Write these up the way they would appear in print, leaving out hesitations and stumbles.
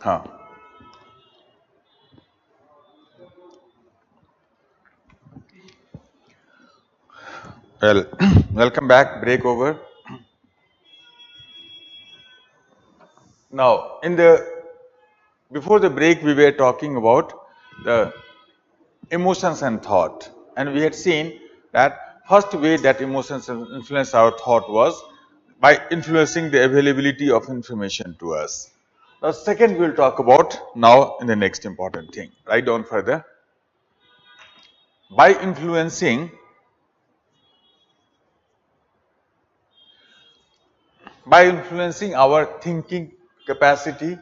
Huh. Well, welcome back. Break over. Now, before the break, we were talking about the emotions and thought, and we had seen that first way that emotions influence our thought was by influencing the availability of information to us. The second we'll talk about now in the next important thing. Write down further. By influencing our thinking capacity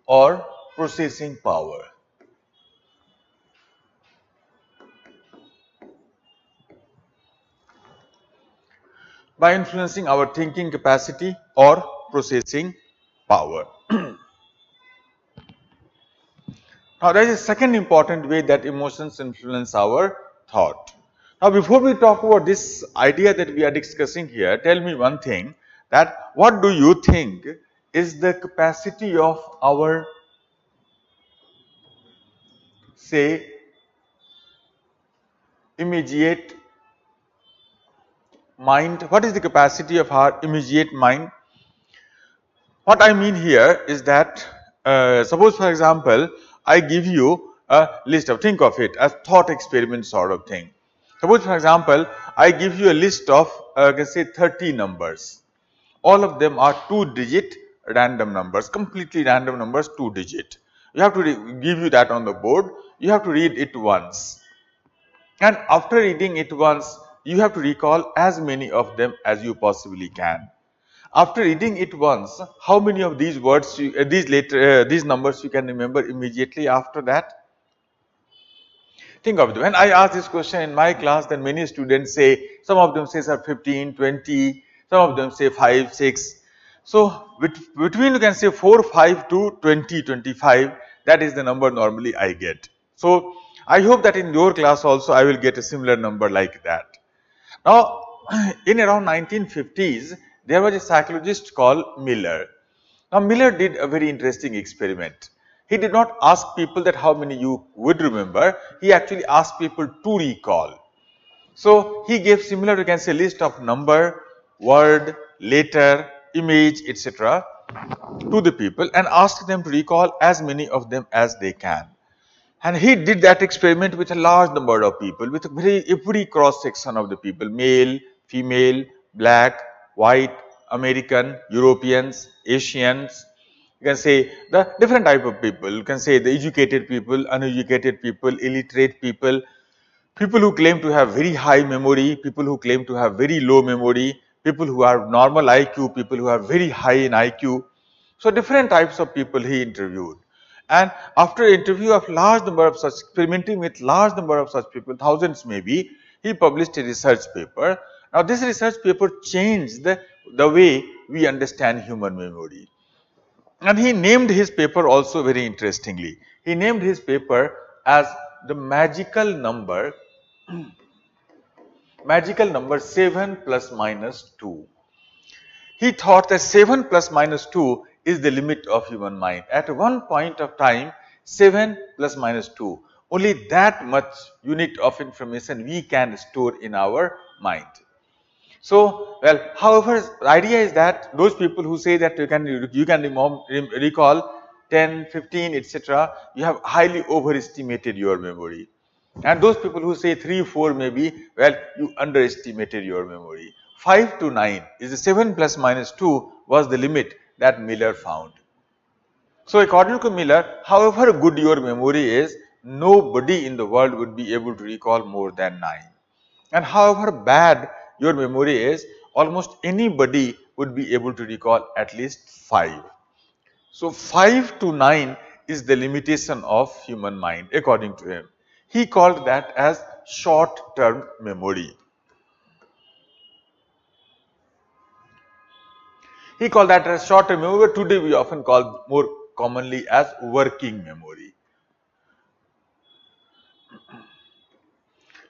or processing power. By influencing our thinking capacity or processing power. Now, there is a second important way that emotions influence our thought. Now, before we talk about this idea that we are discussing here, tell me one thing, that what do you think is the capacity of our, say, immediate mind? What is the capacity of our immediate mind? What I mean here is that, suppose for example, I give you a list of, think of it as thought experiment sort of thing. Suppose for example, I give you a list of, say 30 numbers. All of them are 2-digit random numbers, completely random numbers, 2-digit. You have to give you that on the board. You have to read it once. And after reading it once, you have to recall as many of them as you possibly can. After reading it once, how many of these words, these numbers you can remember immediately after that? Think of it. When I ask this question in my class, then many students say, some of them say sir 15, 20, some of them say 5, 6. So between you can say 4, 5 to 20, 25, that is the number normally I get. So I hope that in your class also I will get a similar number like that. Now, in around 1950s, there was a psychologist called Miller. Now, Miller did a very interesting experiment. He did not ask people that how many you would remember. He actually asked people to recall. So, he gave similar, you can say, list of number, word, letter, image, etc. to the people and asked them to recall as many of them as they can. And he did that experiment with a large number of people, with every cross section of the people, male, female, black, white, American, Europeans, Asians. You can say the different type of people. You can say the educated people, uneducated people, illiterate people, people who claim to have very high memory, people who claim to have very low memory, people who are normal IQ, people who are very high in IQ. So different types of people he interviewed. And after interview of large number of such, experimenting with large number of such people, thousands maybe, he published a research paper. Now this research paper changed the way we understand human memory. And he named his paper also very interestingly. He named his paper as the magical number 7 plus minus 2. He thought that 7 plus minus 2 is the limit of human mind. At one point of time, 7 plus minus 2, only that much unit of information we can store in our mind. So, well, however, the idea is that those people who say that you can recall 10, 15, etc., you have highly overestimated your memory. And those people who say 3, 4 maybe, well, you underestimated your memory. 5 to 9 is the 7 plus minus 2 was the limit that Miller found. So according to Miller, however good your memory is, nobody in the world would be able to recall more than 9. And however bad your memory is, almost anybody would be able to recall at least 5. So 5 to 9 is the limitation of human mind according to him. He called that as short term memory. He called that as short term memory, but today we often call more commonly as working memory.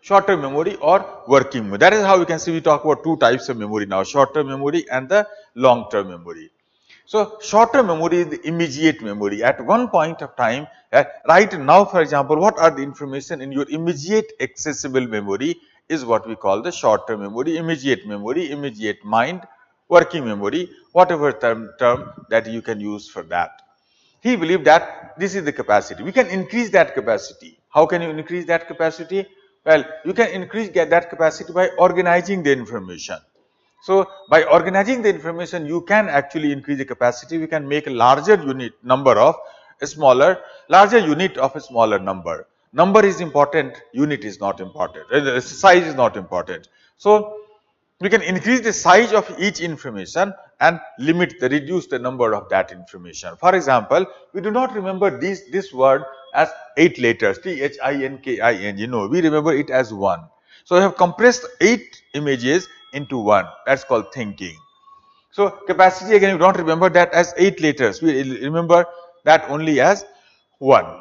Short-term memory or working memory. That is how we can see we talk about two types of memory now, short-term memory and the long-term memory. So, short-term memory is the immediate memory. At one point of time, right now for example, what are the information in your immediate accessible memory is what we call the short-term memory, immediate mind, working memory, whatever term that you can use for that. He believed that this is the capacity. We can increase that capacity. How can you increase that capacity? Well, you can increase that capacity by organizing the information. So, by organizing the information, you can actually increase the capacity. We can make a larger unit number of a smaller, larger unit of a smaller number. Number is important, unit is not important, size is not important. So, we can increase the size of each information and reduce the number of that information. For example, we do not remember this word as 8 letters, THINKING, no, we remember it as 1. So, we have compressed 8 images into 1, that is called thinking. So, capacity again, we do not remember that as 8 letters, we remember that only as 1.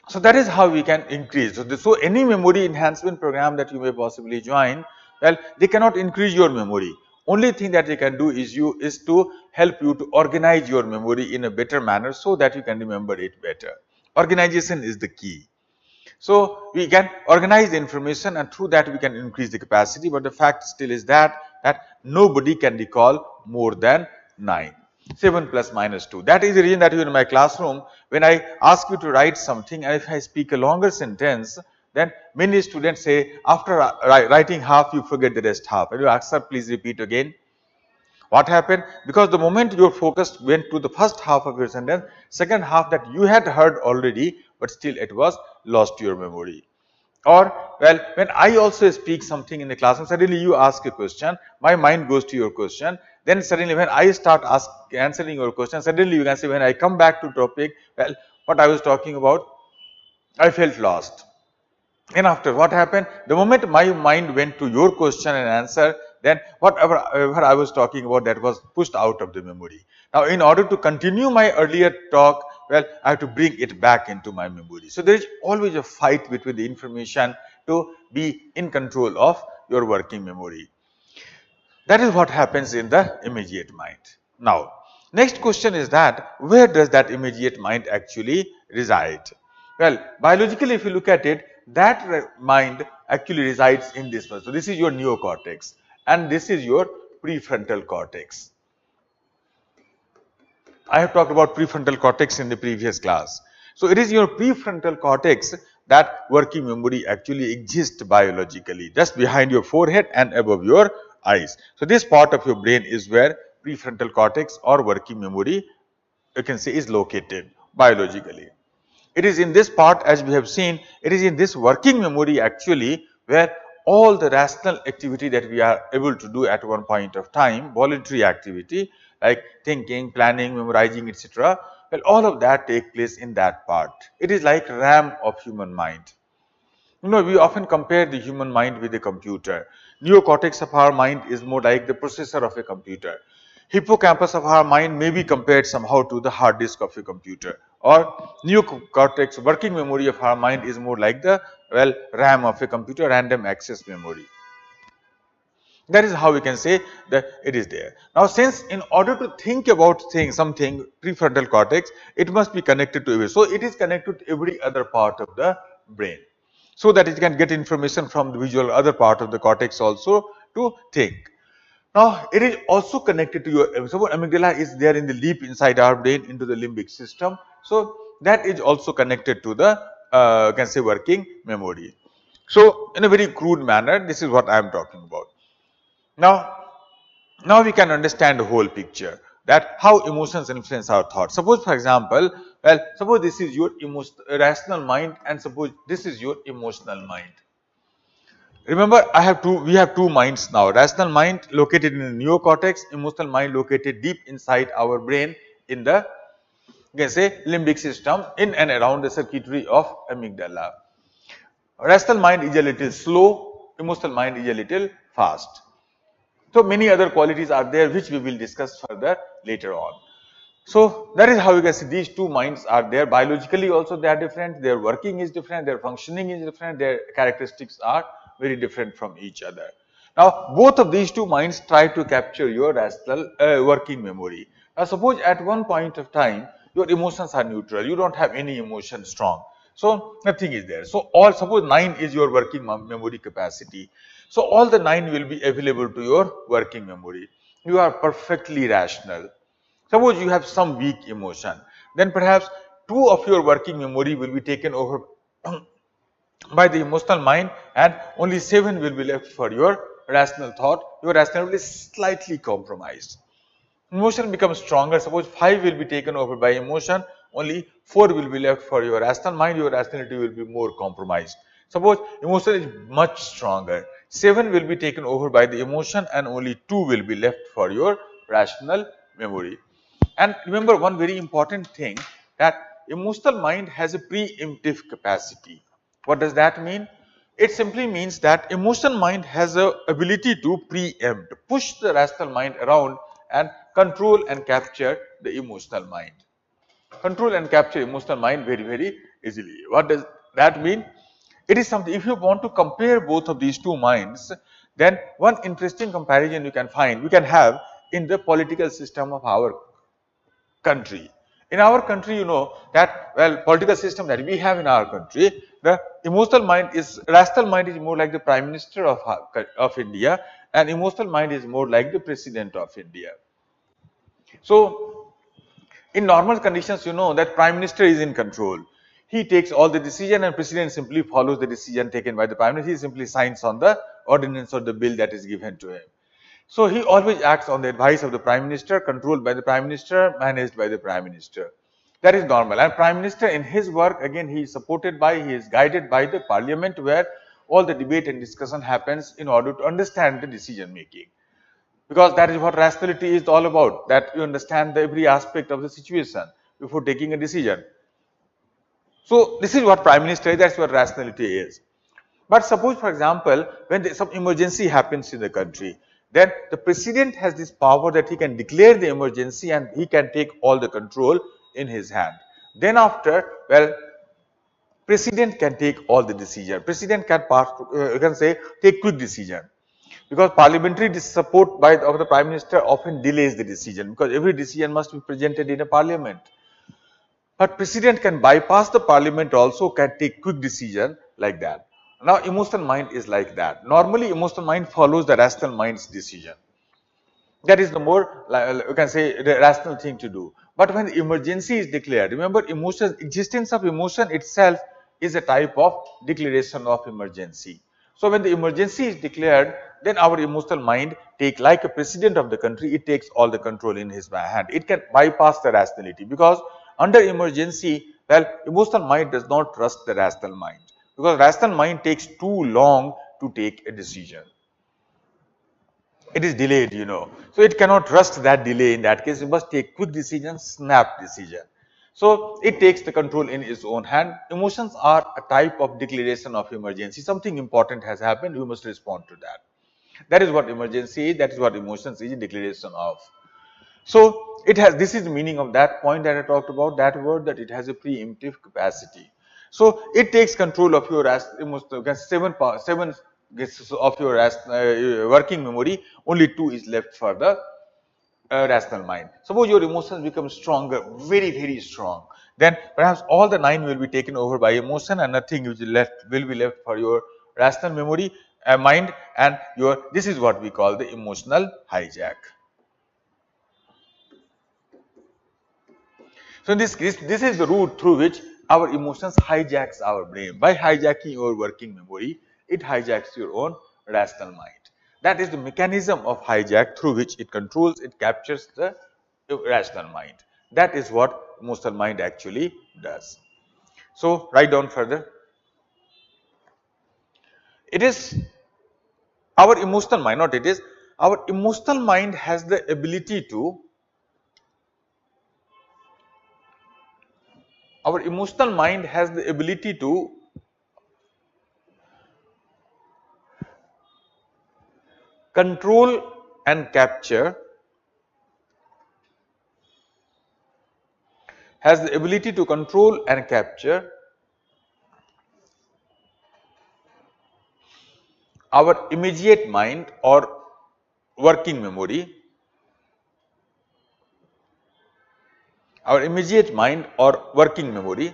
So, that is how we can increase. So, any memory enhancement program that you may possibly join, well, they cannot increase your memory. Only thing that they can do is to help you to organize your memory in a better manner so that you can remember it better. Organization is the key. So, we can organize the information and through that we can increase the capacity, but the fact still is that nobody can recall more than 9. 7 plus minus 2. That is the reason that you in my classroom, when I ask you to write something and if I speak a longer sentence, then many students say after writing half you forget the rest half. And you ask, sir, please repeat again. What happened? Because the moment your focus went to the first half of your sentence, second half that you had heard already, but still it was lost to your memory. Or, well, when I also speak something in the classroom, suddenly you ask a question, my mind goes to your question, then suddenly when I start answering your question, suddenly you can say when I come back to topic, well, what I was talking about, I felt lost. And after what happened? The moment my mind went to your question and answer, then whatever I was talking about, that was pushed out of the memory. Now, in order to continue my earlier talk, well, I have to bring it back into my memory. So, there is always a fight between the information to be in control of your working memory. That is what happens in the immediate mind. Now, next question is that where does that immediate mind actually reside? Well, biologically if you look at it, that mind actually resides in this one. So, this is your neocortex and this is your prefrontal cortex. I have talked about prefrontal cortex in the previous class. So, it is your prefrontal cortex that working memory actually exists biologically, just behind your forehead and above your eyes. So, this part of your brain is where prefrontal cortex or working memory, you can say, is located biologically. It is in this part, as we have seen, it is in this working memory actually where all the rational activity that we are able to do at one point of time, voluntary activity like thinking, planning, memorizing, etc. Well, all of that take place in that part. It is like RAM of human mind. You know, we often compare the human mind with a computer. Neocortex of our mind is more like the processor of a computer. Hippocampus of our mind may be compared somehow to the hard disk of a computer, or neocortex, working memory of our mind, is more like the, well, RAM of a computer, random access memory. That is how we can say that it is there. Now, since in order to think about something, prefrontal cortex, it must be connected to every. So, it is connected to every other part of the brain, so that it can get information from the visual other part of the cortex also to think. Now, it is also connected to your, so amygdala is there in the leap inside our brain into the limbic system. So, that is also connected to the, can say, working memory. So, in a very crude manner, this is what I am talking about. Now we can understand the whole picture, that how emotions influence our thoughts. Suppose for example, well, suppose this is your rational mind and suppose this is your emotional mind. Remember, we have two minds now, rational mind located in the neocortex, emotional mind located deep inside our brain in the, you can say, limbic system, in and around the circuitry of amygdala. Rational mind is a little slow, emotional mind is a little fast. So, many other qualities are there which we will discuss further later on. So that is how you can see these two minds are there. Biologically also they are different, their working is different, their functioning is different, their characteristics are very different from each other. Now both of these two minds try to capture your rational working memory. Now suppose at one point of time your emotions are neutral, you don't have any emotion strong. So nothing is there. So all, suppose 9 is your working memory capacity. So all the 9 will be available to your working memory. You are perfectly rational. Suppose you have some weak emotion, then perhaps 2 of your working memory will be taken over by the emotional mind and only 7 will be left for your rational thought. Your rational will is slightly compromised. Emotion becomes stronger. Suppose 5 will be taken over by emotion, only 4 will be left for your rational mind, your rationality will be more compromised. Suppose emotion is much stronger, 7 will be taken over by the emotion and only 2 will be left for your rational memory. And remember one very important thing, that emotional mind has a preemptive capacity. What does that mean? It simply means that emotional mind has a ability to preempt, push the rational mind around and control and capture the emotional mind. Control and capture emotional mind very easily. What does that mean? It is something, if you want to compare both of these two minds, then one interesting comparison you can find, we can have in the political system of our country. In our country, you know that, well, political system that we have in our country, the emotional mind is, rational mind is more like the Prime Minister of India, and emotional mind is more like the President of India. So in normal conditions, you know that Prime Minister is in control. He takes all the decision and President simply follows the decision taken by the Prime Minister. He simply signs on the ordinance or the bill that is given to him. So he always acts on the advice of the Prime Minister, controlled by the Prime Minister, managed by the Prime Minister. That is normal. And Prime Minister in his work, again, he is supported by, he is guided by the Parliament, where all the debate and discussion happens in order to understand the decision making. Because that is what rationality is all about, that you understand every aspect of the situation before taking a decision. So this is what Prime Minister is, that's what rationality is. But suppose, for example, when some emergency happens in the country, then the President has this power that he can declare the emergency and he can take all the control in his hand. Then after, well, President can take all the decision. President can pass, you can say, take quick decision. Because parliamentary support of the Prime Minister often delays the decision, because every decision must be presented in a parliament. But President can bypass the Parliament also, can take quick decision like that. Now emotional mind is like that. Normally emotional mind follows the rational mind's decision. That is the more, you can say, the rational thing to do. But when the emergency is declared, remember, existence of emotion itself is a type of declaration of emergency. So when the emergency is declared, then our emotional mind take, like a president of the country, it takes all the control in his hand. It can bypass the rationality, because under emergency, well, emotional mind does not trust the rational mind, because rational mind takes too long to take a decision. It is delayed, you know. So it cannot trust that delay. In that case, it must take quick decision, snap decision. So it takes the control in its own hand. Emotions are a type of declaration of emergency. Something important has happened, we must respond to that. That is what emergency is, that is what emotions is, a declaration of. So it has, this is the meaning of that point that I talked about, that word, that it has a preemptive capacity. So it takes control of your seven guesses of your working memory, only 2 is left for the rational mind. Suppose your emotions become stronger, very strong, then perhaps all the 9 will be taken over by emotion and nothing which is left will be left for your rational memory, mind, and your, this is what we call the emotional hijack. So this is the route through which our emotions hijacks our brain. By hijacking your working memory, it hijacks your own rational mind. That is the mechanism of hijack through which it controls, it captures the rational mind. That is what emotional mind actually does. So write down further. It is our emotional mind, not it is, our emotional mind has the ability to, our emotional mind has the ability to control and capture has the ability to control and capture our immediate mind or working memory, our immediate mind or working memory,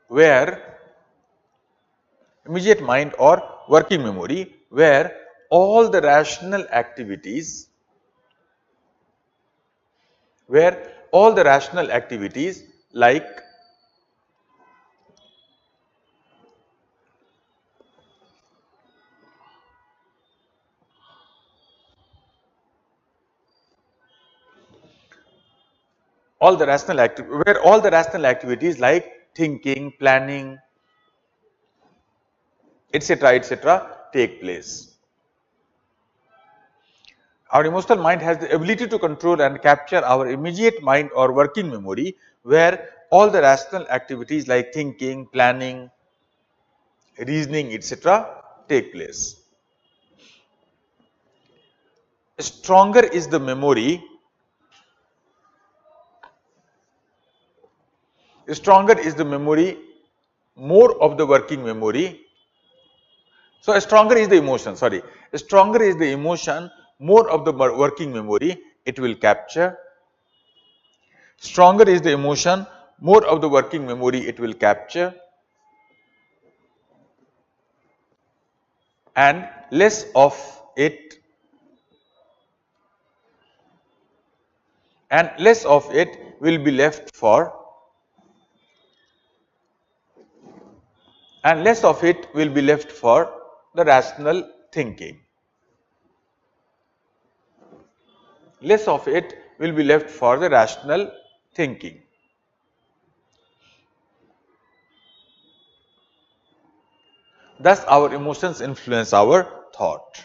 where immediate mind or working memory where all the rational activities, like where all the rational activities like thinking, planning, etc. take place. Our emotional mind has the ability to control and capture our immediate mind or working memory where all the rational activities like thinking, planning, reasoning, etc. take place. Stronger is the memory, more of the working memory. So stronger is the emotion, more of the working memory it will capture. Stronger is the emotion, more of the working memory it will capture, and less of it will be left for the rational thinking. Less of it will be left for the rational thinking. Thus, our emotions influence our thought.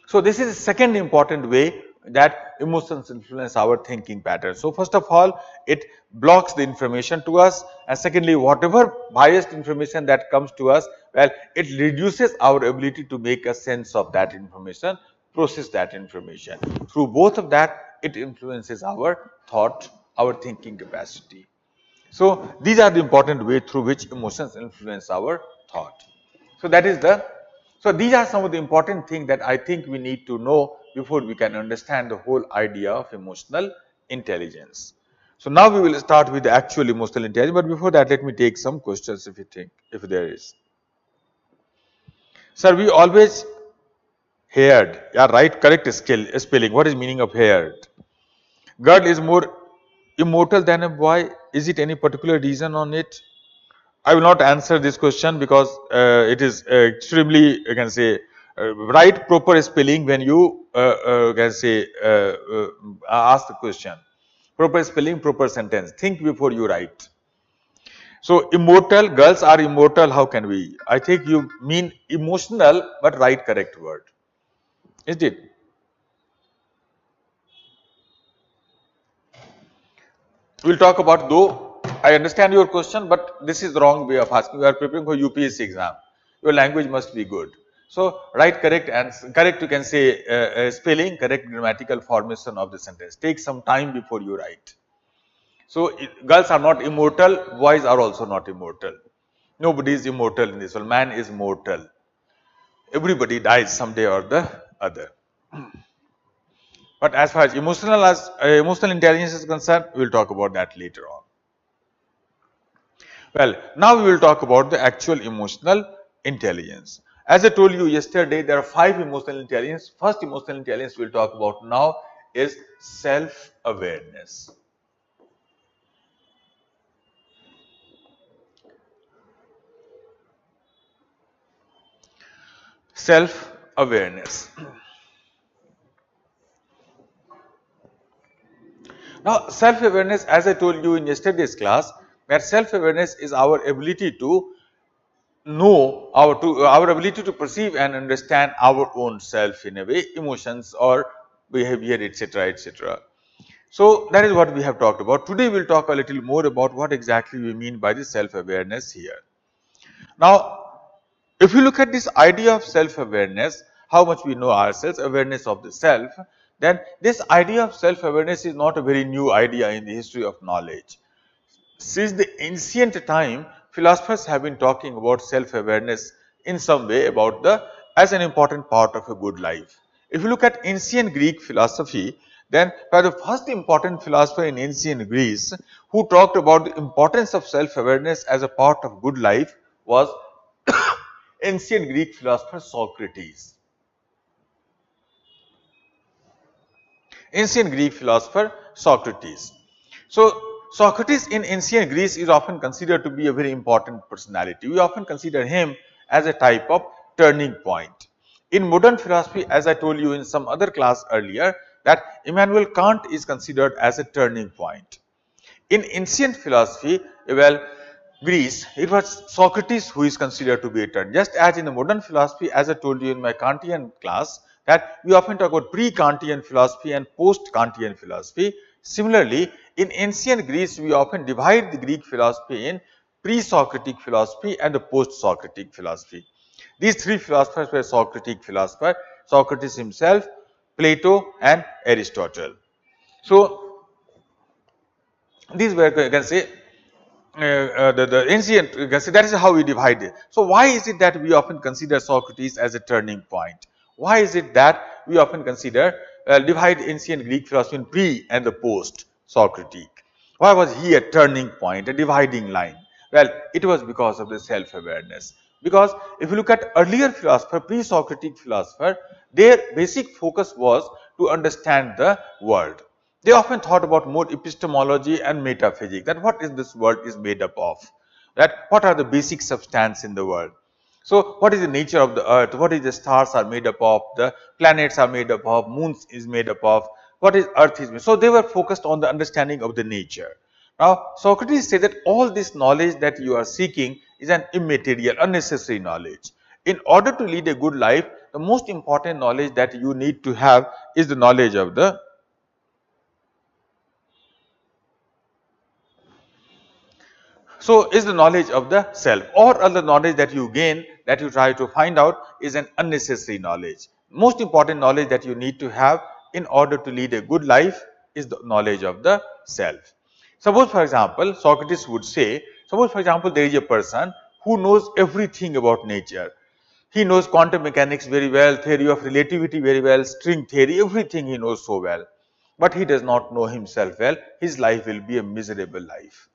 So, this is the second important way that emotions influence our thinking pattern. So, first of all, it blocks the information to us, and secondly, whatever biased information that comes to us, well, it reduces our ability to make a sense of that information, process that information. Through both of that, it influences our thought, our thinking capacity. So, these are the important way through which emotions influence our thought. So, so these are some of the important things that I think we need to know before we can understand the whole idea of emotional intelligence. So, now we will start with the actual emotional intelligence, but before that let me take some questions if there is. Sir, we always heard, yeah, right, correct spelling. What is meaning of heard? Girl is more immortal than a boy. Is it any particular reason on it? I will not answer this question because it is extremely, you can say, write proper spelling when you can say ask the question. Proper spelling, proper sentence. Think before you write. So, immortal, girls are immortal. How can we? I think you mean emotional, but write correct word. Is it? We will talk about, though I understand your question, but this is the wrong way of asking. You are preparing for UPSC exam. Your language must be good. So, write correct answer, correct you can say spelling, correct grammatical formation of the sentence. Take some time before you write. So, girls are not immortal, boys are also not immortal. Nobody is immortal in this world. Man is mortal. Everybody dies someday or the other. But as far as emotional intelligence is concerned, we will talk about that later on. Well, now we will talk about the actual emotional intelligence. As I told you yesterday, there are 5 emotional intelligence. First emotional intelligence we will talk about now is self-awareness. Self-awareness. Now, self-awareness, as I told you in yesterday's class, that self-awareness is our ability to know, our ability to perceive and understand our own self in a way, emotions or behavior, etc., etc. So that is what we have talked about. Today we will talk a little more about what exactly we mean by the self-awareness here. Now, if you look at this idea of self-awareness, how much we know ourselves, awareness of the self, then this idea of self-awareness is not a very new idea in the history of knowledge. Since the ancient time, philosophers have been talking about self-awareness in some way about as an important part of a good life. If you look at ancient Greek philosophy, then by the first important philosopher in ancient Greece who talked about the importance of self-awareness as a part of good life was ancient Greek philosopher Socrates. Ancient Greek philosopher Socrates. So, Socrates in ancient Greece is often considered to be a very important personality. We often consider him as a type of turning point. In modern philosophy, as I told you in some other class earlier, that Immanuel Kant is considered as a turning point. In ancient philosophy, well, Greece, it was Socrates who is considered to be a turn. Just as in the modern philosophy, as I told you in my Kantian class, that we often talk about pre-Kantian philosophy and post-Kantian philosophy. Similarly, in ancient Greece, we often divide the Greek philosophy in pre-Socratic philosophy and the post-Socratic philosophy. These three philosophers were Socratic philosophers, Socrates himself, Plato and Aristotle. So, these were, you can say, the ancient, you can say, that is how we divide it. So, why is it that we often consider Socrates as a turning point? Why is it that we often consider, divide ancient Greek philosophy in pre and the post Socratic? Why was he a turning point, a dividing line? Well, it was because of the self-awareness. Because if you look at earlier philosopher, pre-Socratic philosopher, their basic focus was to understand the world. They often thought about more epistemology and metaphysics, that what is this world is made up of, that what are the basic substance in the world. So, what is the nature of the earth, what is the stars are made up of, the planets are made up of, moons is made up of, what is earth is made. So, they were focused on the understanding of the nature. Now, Socrates said that all this knowledge that you are seeking is an immaterial, unnecessary knowledge. In order to lead a good life, the most important knowledge that you need to have is the knowledge of the is the knowledge of the self, or other knowledge that you gain, that you try to find out, is an unnecessary knowledge. Most important knowledge that you need to have in order to lead a good life is the knowledge of the self. Suppose for example, Socrates would say, suppose for example, there is a person who knows everything about nature. He knows quantum mechanics very well, theory of relativity very well, string theory, everything he knows so well. But he does not know himself well. His life will be a miserable life.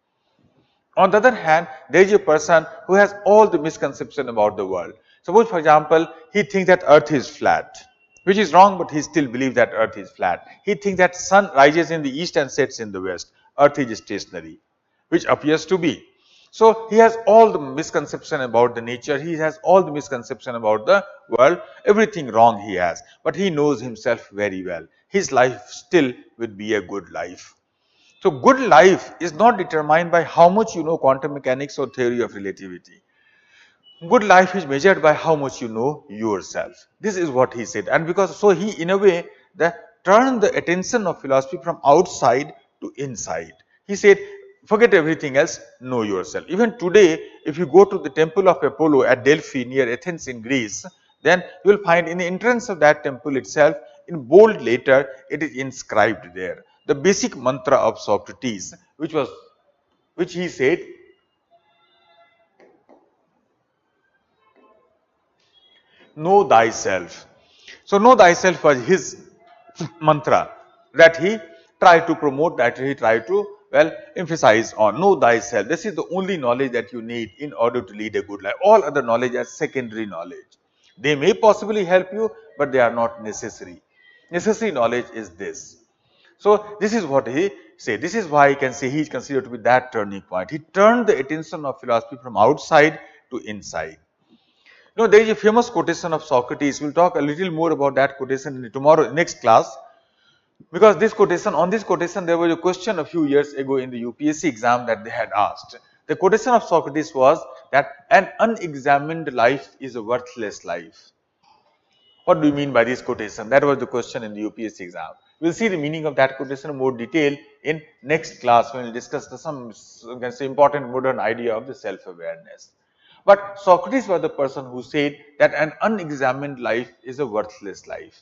On the other hand, there is a person who has all the misconception about the world. Suppose for example, he thinks that earth is flat, which is wrong, but he still believes that earth is flat. He thinks that sun rises in the east and sets in the west. Earth is stationary, which appears to be. So, he has all the misconception about the nature, he has all the misconception about the world, everything wrong he has, but he knows himself very well. His life still would be a good life. So, good life is not determined by how much you know quantum mechanics or theory of relativity. Good life is measured by how much you know yourself. This is what he said, and because so he in a way turned the attention of philosophy from outside to inside. He said, forget everything else, know yourself. Even today, if you go to the temple of Apollo at Delphi near Athens in Greece, then you will find in the entrance of that temple itself, in bold letter, it is inscribed there. The basic mantra of Socrates, which he said, know thyself. So, know thyself was his mantra that he tried to promote, that he tried to emphasize on. Know thyself. This is the only knowledge that you need in order to lead a good life. All other knowledge are secondary knowledge. They may possibly help you, but they are not necessary. Necessary knowledge is this. So, this is what he said. This is why I can say he is considered to be that turning point. He turned the attention of philosophy from outside to inside. Now, there is a famous quotation of Socrates. We will talk a little more about that quotation in tomorrow, next class. Because this quotation, on this quotation, there was a question a few years ago in the UPSC exam that they had asked. The quotation of Socrates was that an unexamined life is a worthless life. What do you mean by this quotation? That was the question in the UPSC exam. We'll see the meaning of that quotation in more detail in next class when we'll discuss some you can say important modern idea of the self-awareness. But Socrates was the person who said that an unexamined life is a worthless life.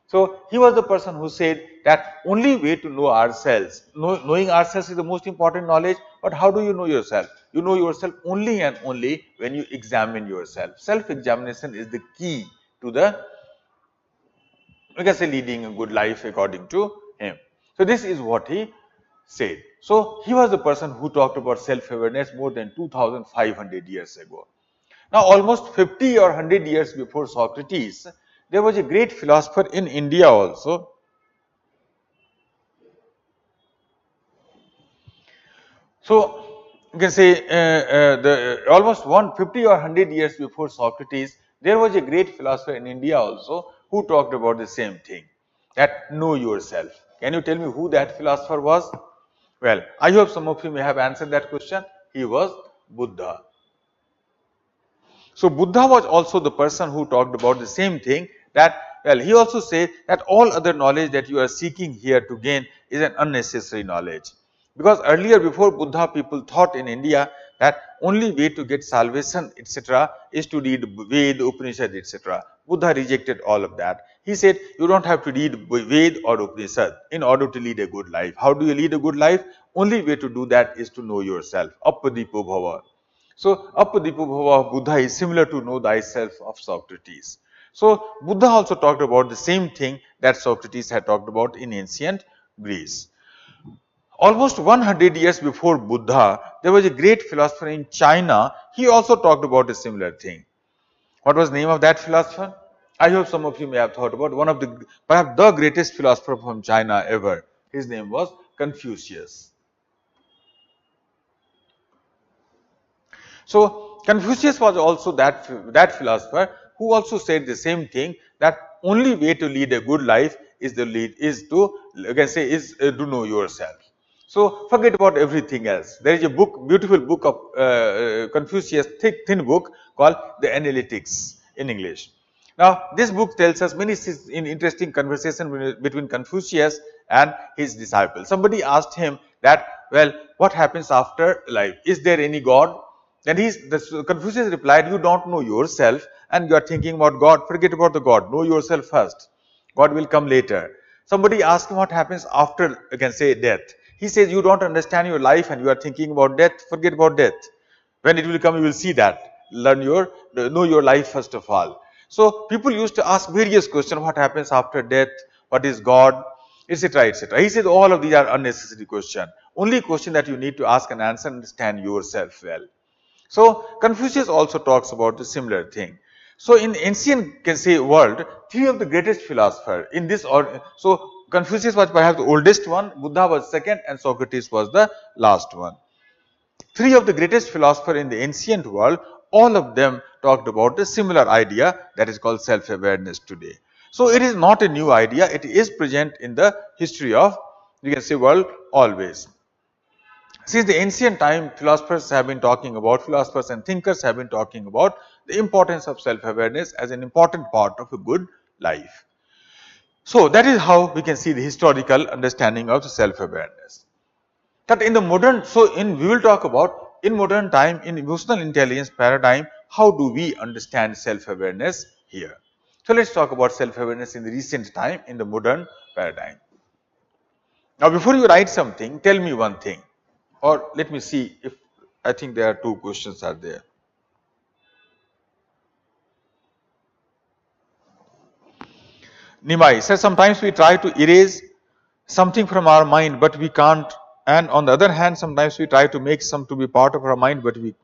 So he was the person who said that only way to know ourselves, knowing ourselves is the most important knowledge, but how do you know yourself? You know yourself only and only when you examine yourself. Self-examination is the key to the, we can say, leading a good life according to him. So this is what he said. So he was the person who talked about self-awareness more than 2500 years ago. Now almost 50 or 100 years before Socrates, there was a great philosopher in India also. So you can say almost 150 or 100 years before Socrates, there was a great philosopher in India also who talked about the same thing, that know yourself. Can you tell me who that philosopher was? Well, I hope some of you may have answered that question. He was Buddha. So Buddha was also the person who talked about the same thing, that, well, he also said that all other knowledge that you are seeking here to gain is an unnecessary knowledge. Because earlier before Buddha, people thought in India that only way to get salvation etc. is to read Ved, Upanishad etc. Buddha rejected all of that. He said you don't have to read Ved or Upanishad in order to lead a good life. How do you lead a good life? Only way to do that is to know yourself. Appadipo bhava. So, Appadipo bhava of Buddha is similar to know thyself of Socrates. So, Buddha also talked about the same thing that Socrates had talked about in ancient Greece. Almost 100 years before Buddha, there was a great philosopher in China. He also talked about a similar thing. What was the name of that philosopher? I hope some of you may have thought about one of the, perhaps the greatest philosopher from China ever. His name was Confucius. So Confucius was also that philosopher who also said the same thing, that only way to lead a good life is to know yourself. So forget about everything else. There is a book, beautiful book of Confucius, thin book called The Analytics in English. Now this book tells us many interesting conversation between Confucius and his disciples. Somebody asked him that, well, what happens after life? Is there any God? Then Confucius replied, you don't know yourself and you are thinking about God. Forget about the God. Know yourself first. God will come later. Somebody asked him what happens after, you can say, death. He says, you don't understand your life and you are thinking about death. Forget about death. When it will come, you will see that. Know your life first of all. So people used to ask various questions. What happens after death? What is God? Etc. etc. He said all of these are unnecessary questions. Only question that you need to ask and answer, understand yourself well. So Confucius also talks about the similar thing. So in ancient, can say, world, three of the greatest philosophers in this order. So Confucius was perhaps the oldest one, Buddha was second, and Socrates was the last one. Three of the greatest philosophers in the ancient world, all of them talked about a similar idea that is called self-awareness today. So it is not a new idea, it is present in the history of, you can say, world always. Since the ancient time, philosophers and thinkers have been talking about the importance of self-awareness as an important part of a good life. So that is how we can see the historical understanding of self-awareness. That in the modern, we will talk about in modern time, in emotional intelligence paradigm, how do we understand self-awareness here. So let's talk about self-awareness in the recent time in the modern paradigm. Now before you write something, tell me one thing. Or let me see if I think there are two questions are there. Nimai says sometimes we try to erase something from our mind but we can't, and on the other hand sometimes we try to make some to be part of our mind but we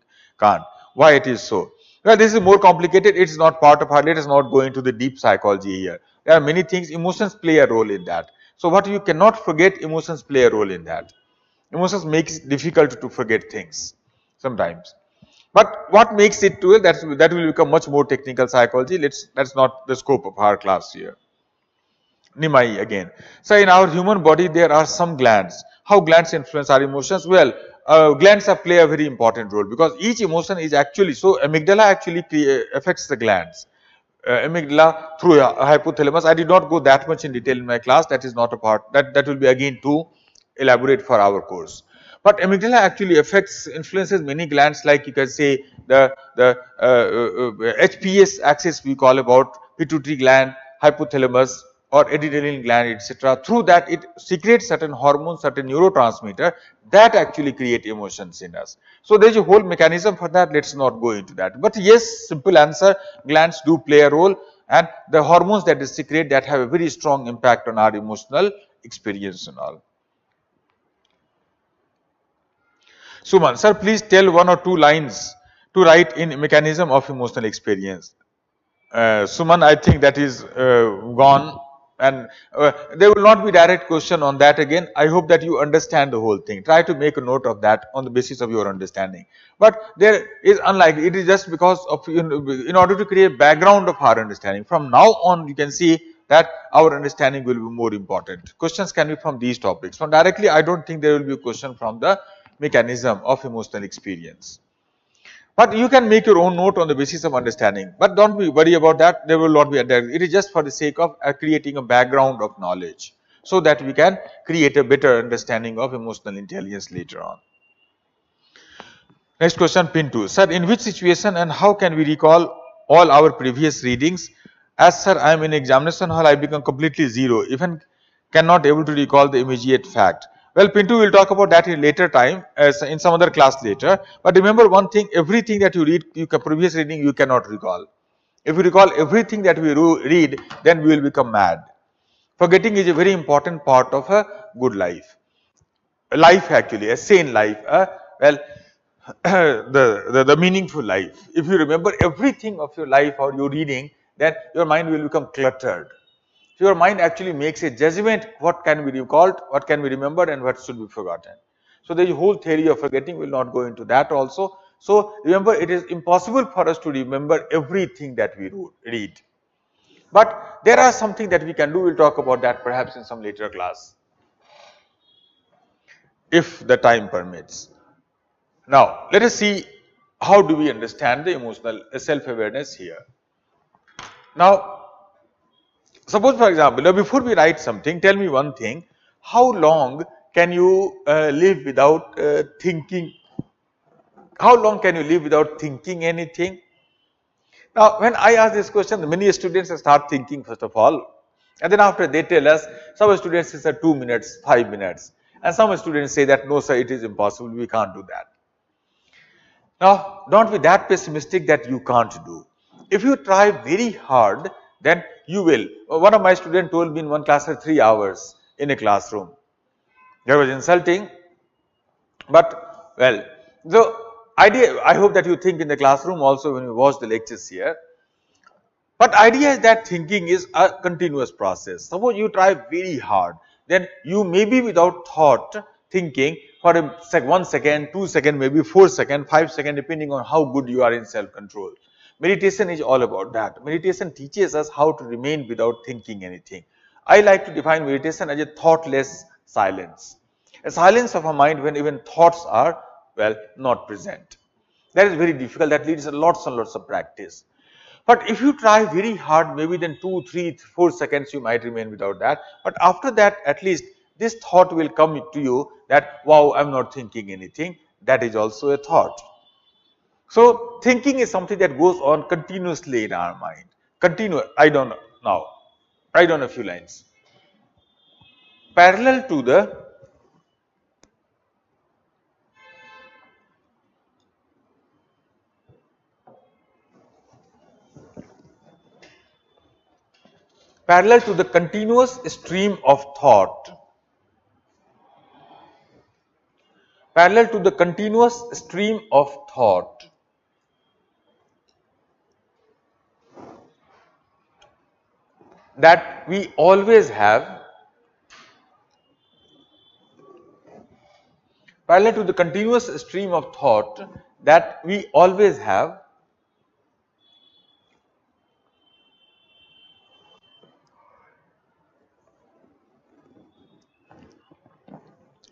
can't. Why it is so? Well, this is more complicated. It's not part of our, let us not go into the deep psychology here. There are many things. Emotions play a role in that. So what you cannot forget, emotions play a role in that. Emotions makes it difficult to forget things sometimes. But what makes it to it, that will become much more technical psychology. That's not the scope of our class here. Nimai again. So in our human body there are some glands. How glands influence our emotions? Well, glands play a very important role because each emotion is actually, so amygdala actually affects the glands. amygdala through a hypothalamus. I did not go that much in detail in my class. That is not a part that will be again too elaborate for our course. But amygdala actually affects, influences many glands, like you can say the HPS axis we call about pituitary gland, hypothalamus or adrenaline gland, etc. Through that it secretes certain hormones, certain neurotransmitter that actually create emotions in us. So there is a whole mechanism for that. Let's not go into that. But yes, simple answer: glands do play a role, and the hormones that is secrete that have a very strong impact on our emotional experience and all. Suman, sir, please tell one or two lines to write in mechanism of emotional experience. Suman, I think that is gone, and there will not be direct question on that again. I hope that you understand the whole thing. Try to make a note of that on the basis of your understanding. But there is unlikely. It is just because of, you know, in order to create background of our understanding. From now on, you can see that our understanding will be more important. Questions can be from these topics. From directly, I don't think there will be a question from the mechanism of emotional experience. But you can make your own note on the basis of understanding. But don't be worry about that. There will not be a direct. It is just for the sake of creating a background of knowledge, so that we can create a better understanding of emotional intelligence later on. Next question, pin 2. Sir, in which situation and how can we recall all our previous readings? As sir, I am in examination hall, I become completely zero, even cannot able to recall the immediate fact. Well, pin 2, we will talk about that in later time, as in some other class later. But remember one thing, everything that you read, previous reading, you cannot recall. If you recall everything that we read, then we will become mad. Forgetting is a very important part of a good life. A life actually, a sane life, well, the meaningful life. If you remember everything of your life or your reading, then your mind will become cluttered. So your mind actually makes a judgment what can be recalled, what can be remembered, and what should be forgotten. So the whole theory of forgetting will not go into that also. So remember, it is impossible for us to remember everything that we read. But there are something that we can do. We'll talk about that perhaps in some later class, if the time permits. Now, let us see how do we understand the emotional self-awareness here. Now, suppose for example, now before we write something, tell me one thing: how long can you live without thinking? How long can you live without thinking anything? Now, when I ask this question, many students start thinking first of all, and then after they tell us, some students say 2 minutes, 5 minutes, and some students say that no sir, it is impossible, we can't do that. Now, don't be that pessimistic that you can't do. If you try very hard, then you will. One of my students told me in one class for 3 hours in a classroom. That was insulting, but well, the idea, I hope that you think in the classroom also when you watch the lectures here. But idea is that thinking is a continuous process. Suppose you try very hard, then you may be without thought thinking for 1 second, 2 seconds, maybe 4 seconds, 5 seconds, depending on how good you are in self-control. Meditation is all about that. Meditation teaches us how to remain without thinking anything. I like to define meditation as a thoughtless silence. A silence of a mind when even thoughts are, well, not present. That is very difficult. That needs lots and lots of practice. But if you try very hard, maybe then 2, 3, 4 seconds you might remain without that. But after that, at least this thought will come to you that, wow, I'm not thinking anything. That is also a thought. So thinking is something that goes on continuously in our mind. I don't know now. Write down a few lines. Parallel to the continuous stream of thought. Parallel to the continuous stream of thought that we always have, parallel to the continuous stream of thought that we always have,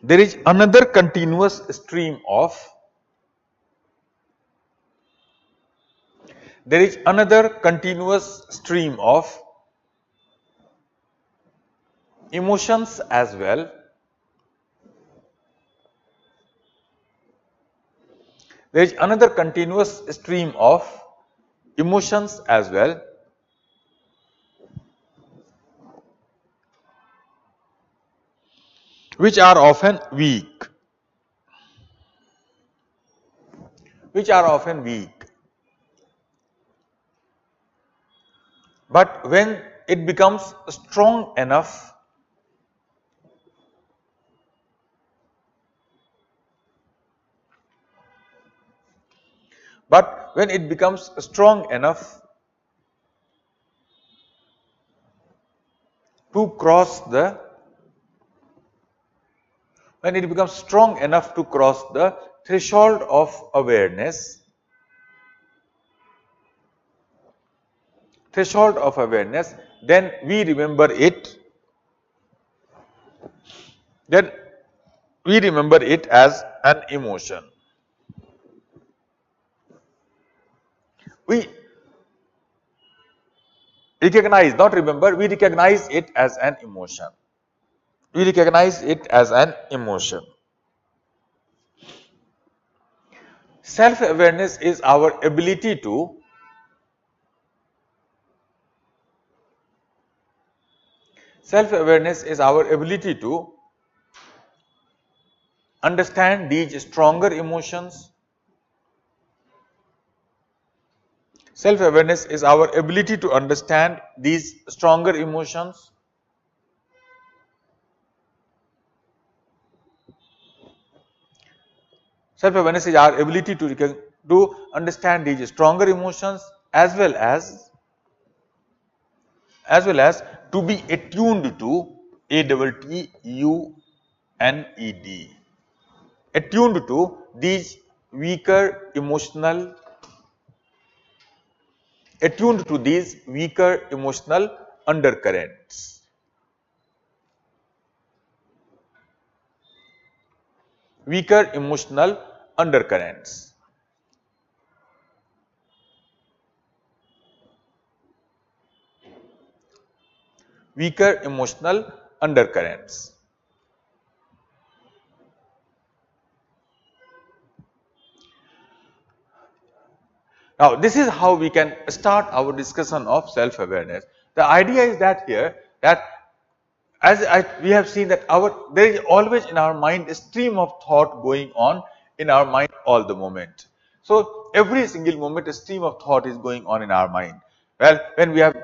there is another continuous stream of there is another continuous stream of emotions as well. There is another continuous stream of emotions as well, which are often weak. But when it becomes strong enough, to cross the threshold of awareness, then we remember it as an emotion. We recognize, not remember, we recognize it as an emotion. Self-awareness is our ability to understand these stronger emotions. Self-awareness is our ability to understand these stronger emotions. Self-awareness is our ability to understand these stronger emotions as well as to be attuned to attuned to these weaker emotional undercurrents. Now, this is how we can start our discussion of self-awareness. The idea is that here, that we have seen that there is always in our mind a stream of thought going on in our mind all the moment. So, every single moment a stream of thought is going on in our mind. Well, when we have,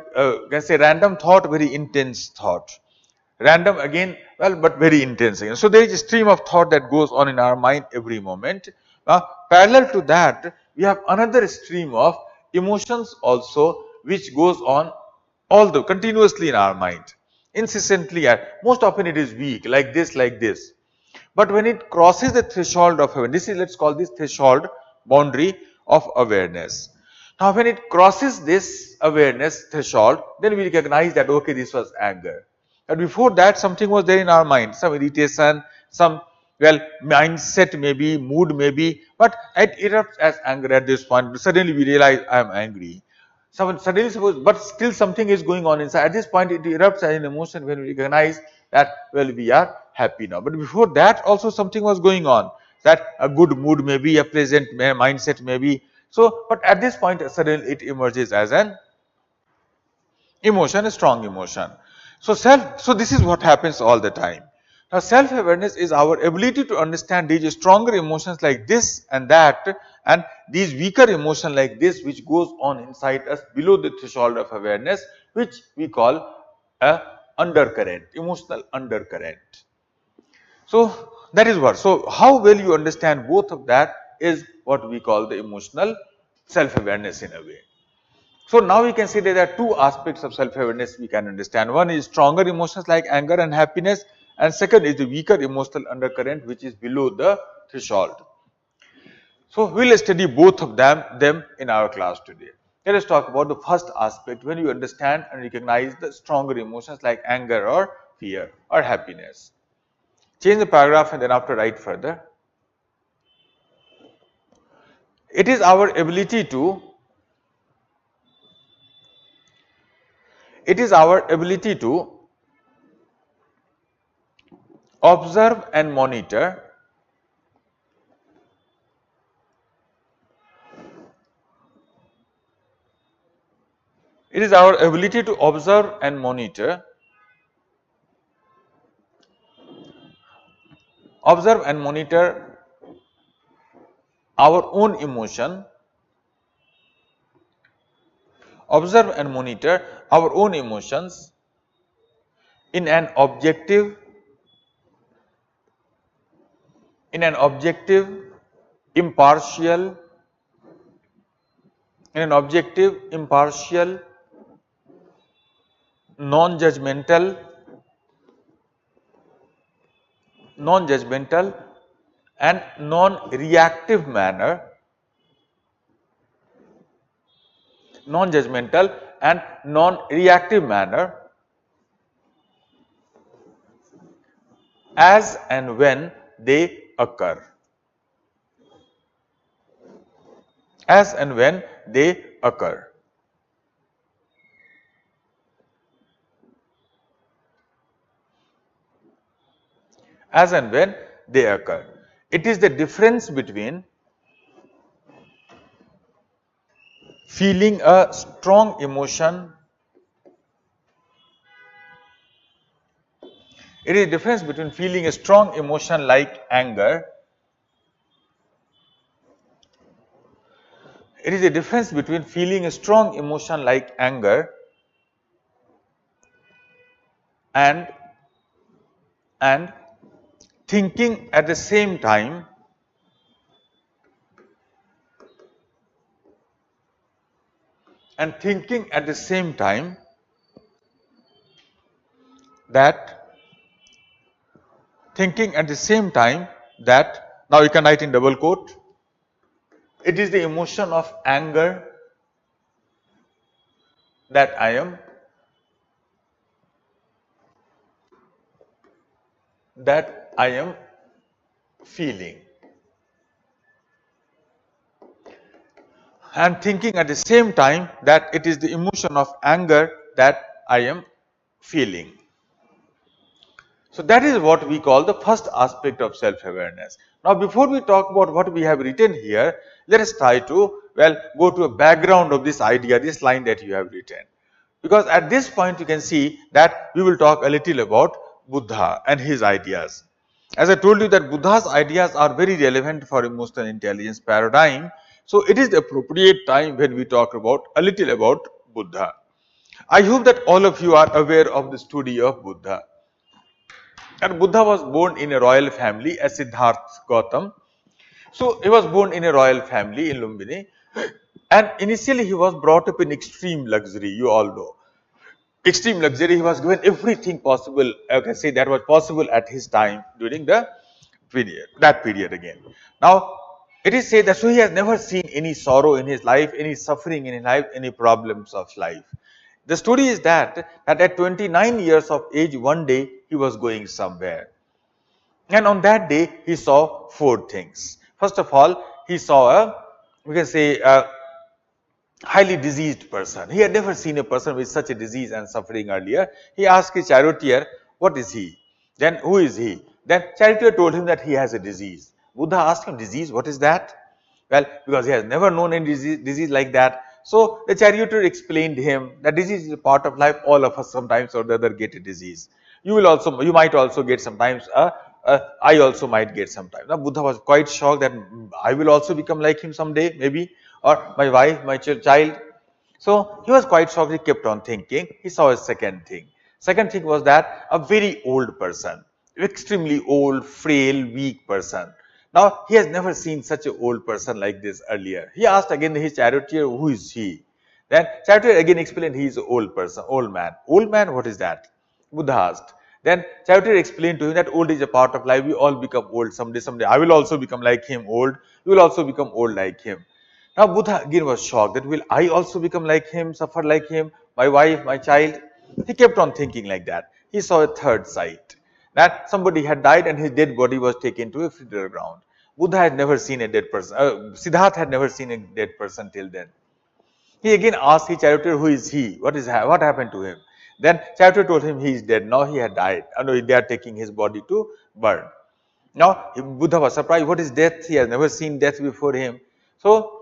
can say random thought, very intense thought. Random again, well, but very intense again. So, there is a stream of thought that goes on in our mind every moment. Now, parallel to that, we have another stream of emotions also, which goes on continuously in our mind, incessantly. Most often it is weak, like this. But when it crosses the threshold of awareness, let's call this threshold boundary of awareness. Now, when it crosses this awareness threshold, then we recognize that, okay, this was anger. But before that, something was there in our mind, some irritation, some, well, mindset maybe, mood maybe, but it erupts as anger at this point. Suddenly we realize I am angry. But still something is going on inside. At this point, it erupts as an emotion when we recognize that, well, we are happy now. But before that, also something was going on. That a good mood may be, a pleasant mindset may be. So, but at this point, suddenly it emerges as an emotion, a strong emotion. So this is what happens all the time. Now, self-awareness is our ability to understand these stronger emotions like this and that, and these weaker emotions like this, which goes on inside us below the threshold of awareness, which we call a undercurrent, emotional undercurrent. So that is what. So how well you understand both of that is what we call the emotional self-awareness in a way. So now we can see that there are two aspects of self-awareness we can understand. One is stronger emotions like anger and happiness, and second is the weaker emotional undercurrent, which is below the threshold. So we will study both of them in our class today. Let us talk about the first aspect, when you understand and recognize the stronger emotions like anger or fear or happiness. Change the paragraph and then after write further. It is our ability to It is our ability to observe and monitor It is our ability to observe and monitor our own emotion, observe and monitor our own emotions in an objective, impartial, non-judgmental, and non-reactive manner, as and when they occur. As and when they occur. As and when they occur. It is the difference between feeling a strong emotion. It is the difference between feeling a strong emotion like anger. It is the difference between feeling a strong emotion like anger and thinking at the same time that now you can write in double quote, it is the emotion of anger that I am feeling. I am thinking at the same time that it is the emotion of anger that I am feeling. So that is what we call the first aspect of self-awareness. Now before we talk about what we have written here, let us try to go to a background of this idea, this line that you have written. Because at this point you can see that we will talk a little about Buddha and his ideas. As I told you that Buddha's ideas are very relevant for emotional intelligence paradigm. So it is the appropriate time when we talk about a little about Buddha. I hope that all of you are aware of the story of Buddha. And Buddha was born in a royal family as Siddhartha Gautam. So he was born in a royal family in Lumbini, and initially he was brought up in extreme luxury, you all know. Extreme luxury, he was given everything possible, I can say that was possible at his time during the that period again. Now it is said that so he has never seen any sorrow in his life, any suffering in his life, any problems of life. The story is that at 29 years of age, one day he was going somewhere. And on that day, he saw four things. First of all, he saw a highly diseased person. He had never seen a person with such a disease and suffering earlier. He asked his charioteer, what is he? Then who is he? Then charioteer told him that he has a disease. Buddha asked him, disease, what is that? Well, because he has never known any disease like that. So the charioteer explained to him that disease is a part of life. All of us sometimes or the other get a disease. You might also get sometimes I also might get sometimes. Now Buddha was quite shocked that I will also become like him someday, maybe, or my wife, my child. So he was quite shocked. He kept on thinking. He saw a second thing. Second thing was that a very old person, extremely old, frail, weak person. Now he has never seen such an old person like this earlier. He asked again his charioteer, who is he? Then charioteer again explained he is an old person, old man. Old man, what is that? Buddha asked. Then charioteer explained to him that old is a part of life. We all become old someday. I will also become like him, old. You will also become old like him. Now Buddha again was shocked that will I also become like him, suffer like him, my wife, my child? He kept on thinking like that. He saw a third sight, that somebody had died and his dead body was taken to a funeral ground. Buddha had never seen a dead person. Siddhartha had never seen a dead person till then. He again asked his charioteer, who is he? What happened to him? Then chariot told him he is dead. Now he had died. No, they are taking his body to burn. Now Buddha was surprised. What is death? He has never seen death before him. So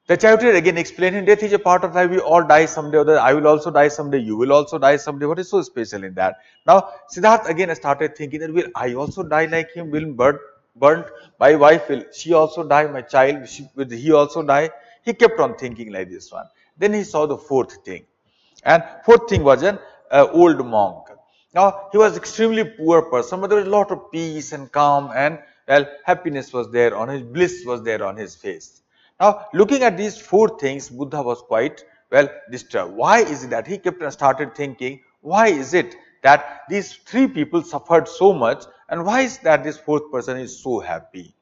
the chariot again explained, death is a part of life. We all die someday or the other. I will also die someday. You will also die someday. What is so special in that? Now Siddhartha again started thinking that, will I also die like him? Will burnt? My wife, will she also die? My child, will he also die? He kept on thinking like this one. Then he saw the fourth thing. And fourth thing was an old monk. Now he was extremely poor person, but there was a lot of peace and calm, and well, happiness was there on his, bliss was there on his face. Now looking at these four things, Buddha was quite well disturbed. Why is it that he kept and started thinking, why is it that these three people suffered so much, and why is that this fourth person is so happy?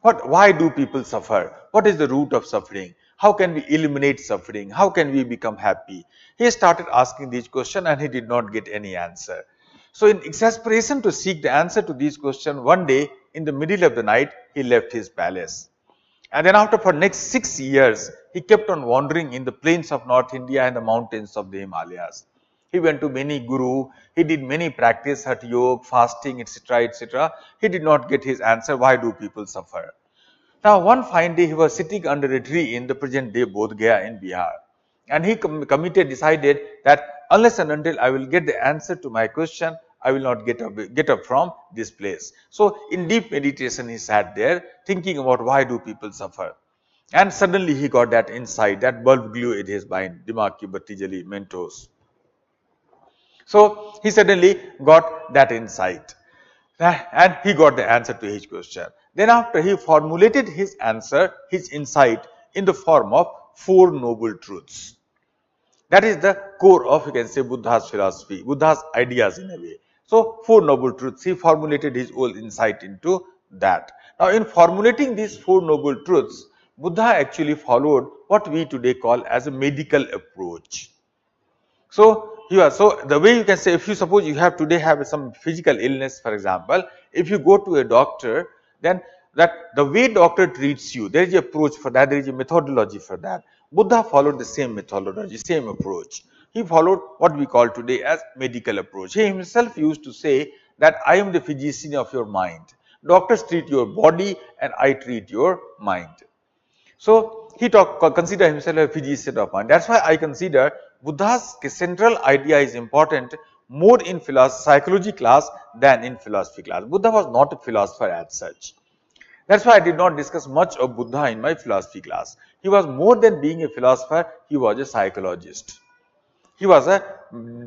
Why do people suffer? What is the root of suffering? How can we eliminate suffering? How can we become happy? He started asking these questions and he did not get any answer. So in exasperation to seek the answer to these questions, one day in the middle of the night, he left his palace. And then after for next 6 years, he kept on wandering in the plains of North India and the mountains of the Himalayas. He went to many guru, he did many practice, Hatha Yoga, fasting, etc., etc. He did not get his answer, why do people suffer? Now one fine day he was sitting under a tree in the present day Bodh Gaya in Bihar, and he decided that unless and until I will get the answer to my question, I will not get up from this place. So in deep meditation he sat there thinking about why do people suffer, and suddenly he got that insight, that bulb glue in his mind, Dimag ki batti jali mentos. So he suddenly got that insight and he got the answer to his question. Then after he formulated his answer, his insight in the form of four noble truths. That is the core of, you can say, Buddha's philosophy, Buddha's ideas in a way. So four noble truths, he formulated his whole insight into that. Now in formulating these four noble truths, Buddha actually followed what we today call as a medical approach. So the way you can say, if you suppose you have today have some physical illness, for example, if you go to a doctor, then that the way doctor treats you, there is an approach for that, there is a methodology for that. Buddha followed the same methodology, same approach. He followed what we call today as medical approach. He himself used to say that I am the physician of your mind. Doctors treat your body and I treat your mind. So he consider himself a physician of mind. That's why I consider Buddha's central idea is important more in psychology class than in philosophy class. Buddha was not a philosopher as such. That's why I did not discuss much of Buddha in my philosophy class. He was more than being a philosopher, he was a psychologist. He was a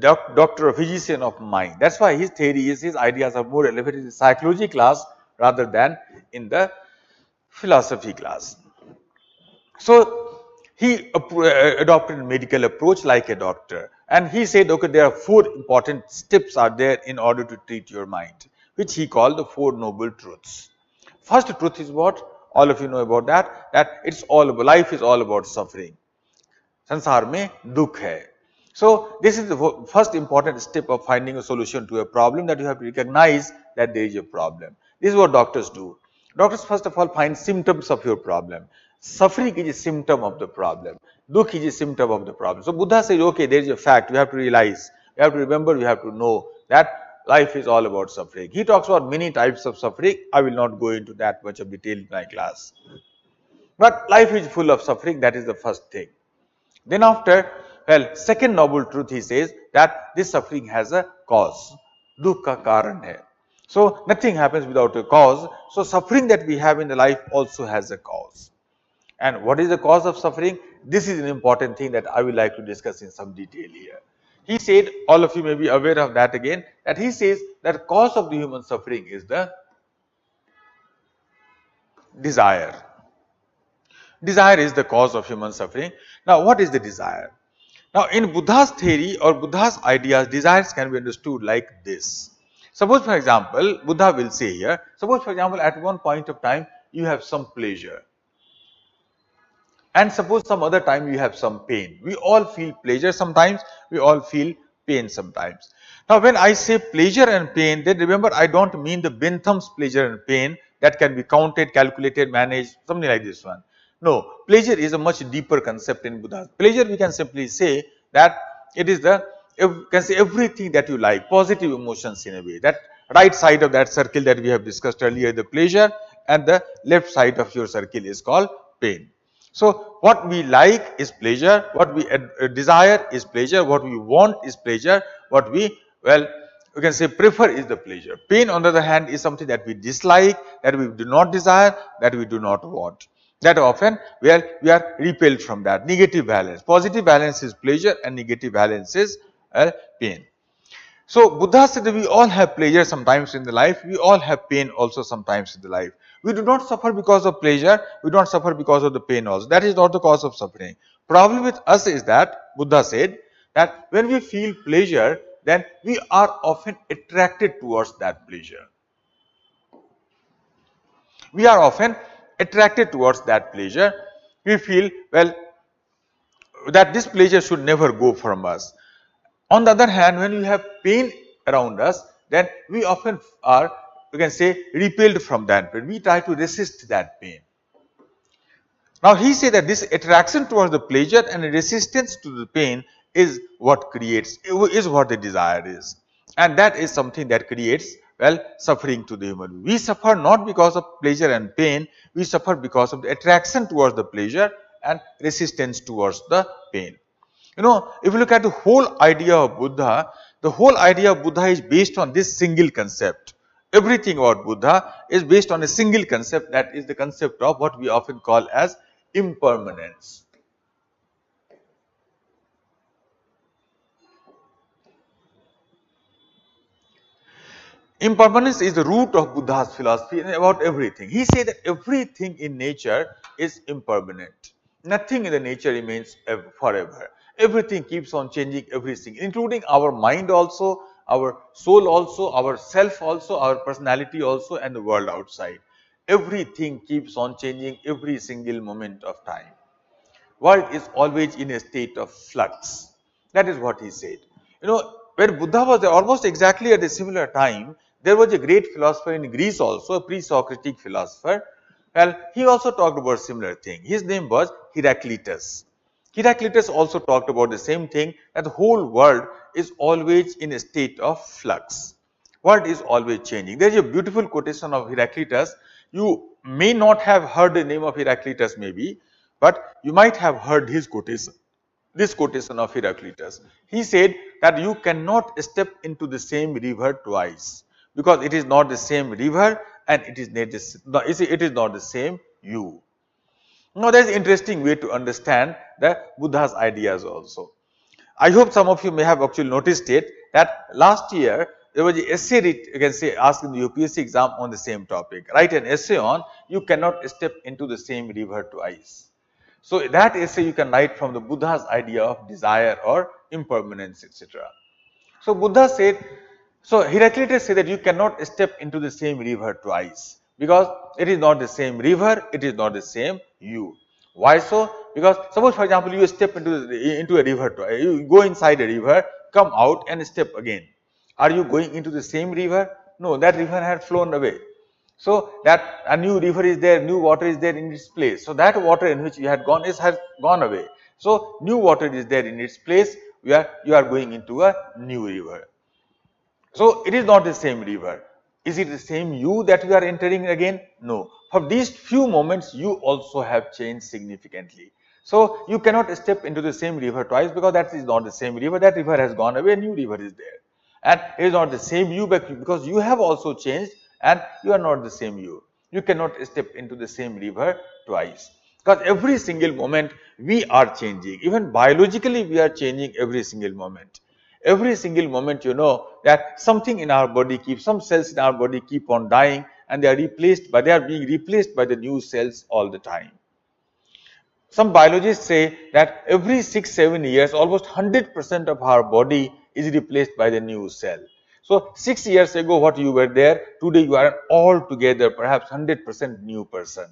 doctor, a physician of mind. That's why his theories, his ideas are more relevant in the psychology class rather than in the philosophy class. So he adopted a medical approach like a doctor, and he said, okay, there are four important steps are there in order to treat your mind, which he called the four noble truths. First truth is what? All of you know about that it's all about, life is all about suffering. Sansar mein dukh hai. So this is the first important step of finding a solution to a problem, that you have to recognize that there is a problem. This is what doctors do. Doctors first of all find symptoms of your problem. Suffering is a symptom of the problem. Dukh is a symptom of the problem. So Buddha says, okay, there is a fact, you have to realize, you have to remember, you have to know that life is all about suffering. He talks about many types of suffering. I will not go into that much of detail in my class. But life is full of suffering, that is the first thing. Then after, well, second noble truth, he says that this suffering has a cause. Dukh ka karan hai. So nothing happens without a cause. So suffering that we have in the life also has a cause. And what is the cause of suffering? This is an important thing that I would like to discuss in some detail here. He said, all of you may be aware of that again, that he says that cause of the human suffering is the desire. Desire is the cause of human suffering. Now what is the desire? Now in Buddha's theory or Buddha's ideas, desires can be understood like this. Suppose for example, Buddha will say here, suppose for example at one point of time you have some pleasure. And suppose some other time you have some pain. We all feel pleasure sometimes, we all feel pain sometimes. Now when I say pleasure and pain, then remember I don't mean the Bentham's pleasure and pain that can be counted, calculated, managed, something like this one. No, pleasure is a much deeper concept in Buddha. Pleasure, we can simply say that It is the, you can say, everything that you like, positive emotions in a way. That right side of that circle that we have discussed earlier, the pleasure, and the left side of your circle is called pain. So what we like is pleasure, what we desire is pleasure, what we want is pleasure, what we, well, you can say prefer is the pleasure. Pain, on the other hand, is something that we dislike, that we do not desire, that we do not want. That often we are repelled from that. Negative balance. Positive balance is pleasure and negative balance is pain. So Buddha said that we all have pleasure sometimes in the life, we all have pain also sometimes in the life. We do not suffer because of pleasure, we do not suffer because of the pain also. That is not the cause of suffering. Problem with us is that, Buddha said, that when we feel pleasure, then we are often attracted towards that pleasure. We are often attracted towards that pleasure. We feel, well, that this pleasure should never go from us. On the other hand, when we have pain around us, then we often are, you can say, repelled from that pain. We try to resist that pain. Now he said that this attraction towards the pleasure and resistance to the pain is what creates, is what the desire is. And that is something that creates, well, suffering to the human being. We suffer not because of pleasure and pain, we suffer because of the attraction towards the pleasure and resistance towards the pain. You know, if you look at the whole idea of Buddha, the whole idea of Buddha is based on this single concept. Everything about Buddha is based on a single concept, that is the concept of what we often call as impermanence. Impermanence is the root of Buddha's philosophy about everything. He said that everything in nature is impermanent. Nothing in the nature remains forever. Everything keeps on changing, everything, including our mind also, our soul also, our self also, our personality also, and the world outside. Everything keeps on changing every single moment of time. World is always in a state of flux. That is what he said. You know, when Buddha was there, almost exactly at a similar time, there was a great philosopher in Greece also, a pre-Socratic philosopher. Well, he also talked about a similar thing. His name was Heraclitus. Heraclitus also talked about the same thing, that the whole world is always in a state of flux. World is always changing. There is a beautiful quotation of Heraclitus. You may not have heard the name of Heraclitus maybe, but you might have heard his quotation. This quotation of Heraclitus. He said that you cannot step into the same river twice, because it is not the same river and it is not the same you. Now that is an interesting way to understand the Buddha's ideas also. I hope some of you may have actually noticed it, that last year there was an essay, you can say, asked in the UPSC exam on the same topic. Write an essay on you cannot step into the same river twice. So that essay you can write from the Buddha's idea of desire or impermanence, etc. So Buddha said, so Heraclitus said that you cannot step into the same river twice, because it is not the same river, it is not the same you. Why so? Because suppose, for example, you step into a river twice, you go inside a river, come out and step again. Are you going into the same river? No, that river had flown away. So that a new river is there, new water is there in its place. So that water in which you had gone has gone away. So new water is there in its place, you are going into a new river. So it is not the same river. Is it the same you that we are entering again? No. For these few moments, you also have changed significantly. So you cannot step into the same river twice, because that is not the same river. That river has gone away, a new river is there. And it is not the same you, because you have also changed and you are not the same you. You cannot step into the same river twice. Because every single moment we are changing. Even biologically we are changing every single moment. Every single moment, you know, that something in our body some cells in our body keep on dying, and they are being replaced by the new cells all the time. Some biologists say that every 6-7 years, almost 100% of our body is replaced by the new cell. So 6 years ago what you were there, today you are altogether perhaps 100% new person.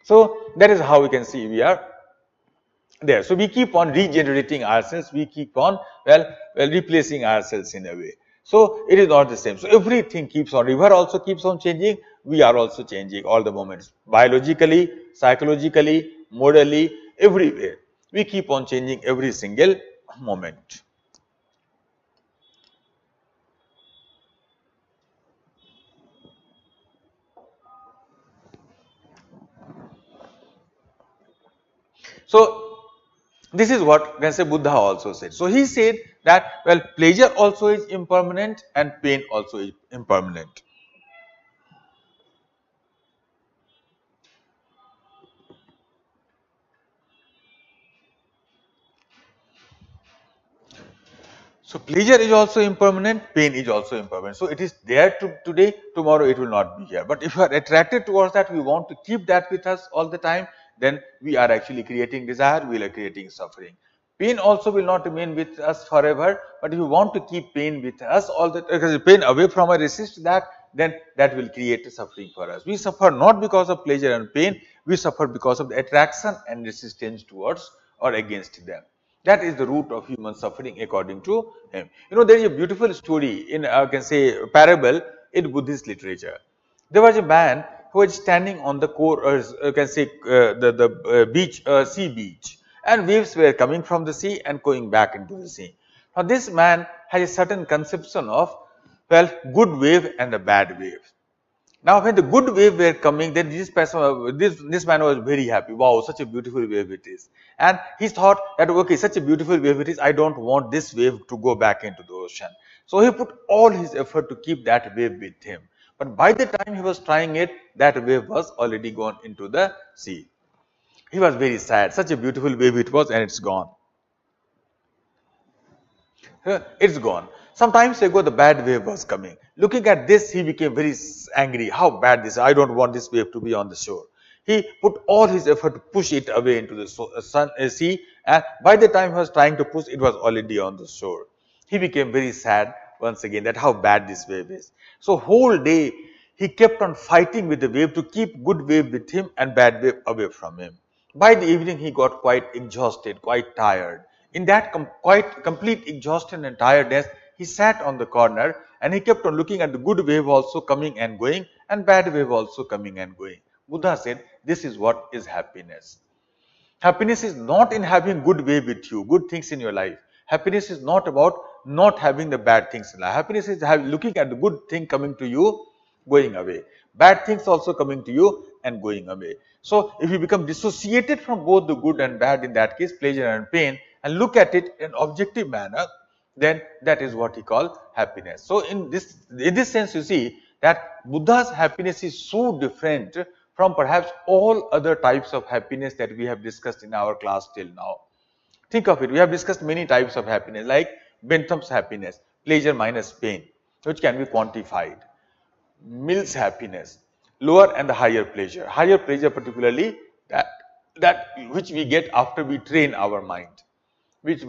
So that is how we can see we are there. So we keep on regenerating ourselves, we keep on replacing ourselves in a way. So it is not the same. So everything keeps on, river also keeps on changing, we are also changing all the moments, biologically, psychologically, morally, everywhere. We keep on changing every single moment. So this is what you can say Buddha also said. So he said that, well, pleasure also is impermanent and pain also is impermanent. So pleasure is also impermanent, pain is also impermanent. So it is there today, tomorrow it will not be here. But if you are attracted towards that, we want to keep that with us all the time, then we are actually creating desire, we are creating suffering. Pain also will not remain with us forever, but if you want to keep pain with us all the because pain away from us, resist that, then that will create suffering for us. We suffer not because of pleasure and pain, we suffer because of the attraction and resistance towards or against them. That is the root of human suffering according to him. You know, there is a beautiful story in, I can say, parable in Buddhist literature. There was a man who was standing on the core, you can say, the beach, sea beach, and waves were coming from the sea and going back into the sea. Now, this man has a certain conception of, well, good wave and a bad wave. Now, when the good wave were coming, then this person, this man was very happy. Wow, such a beautiful wave it is. And he thought that, okay, such a beautiful wave it is, I don't want this wave to go back into the ocean. So he put all his effort to keep that wave with him. But by the time he was trying it, that wave was already gone into the sea. He was very sad. Such a beautiful wave it was, and it's gone. It's gone. Some time ago, the bad wave was coming. Looking at this, he became very angry. How bad this is. I don't want this wave to be on the shore. He put all his effort to push it away into the sea, and by the time he was trying to push, it was already on the shore. He became very sad once again that how bad this wave is. So whole day, he kept on fighting with the wave to keep good wave with him and bad wave away from him. By the evening, he got quite exhausted, quite tired. In that quite complete exhaustion and tiredness, he sat on the corner and he kept on looking at the good wave also coming and going and bad wave also coming and going. Buddha said, this is what is happiness. Happiness is not in having good wave with you, good things in your life. Happiness is not about not having the bad things in life. Happiness is looking at the good thing coming to you, going away. Bad things also coming to you and going away. So if you become dissociated from both the good and bad, in that case, pleasure and pain, and look at it in objective manner, then that is what he called happiness. So in this sense, you see that Buddha's happiness is so different from perhaps all other types of happiness that we have discussed in our class till now. Think of it, we have discussed many types of happiness like Bentham's happiness, pleasure minus pain, which can be quantified. Mill's happiness, lower and the higher pleasure. Higher pleasure particularly that which we get after we train our mind,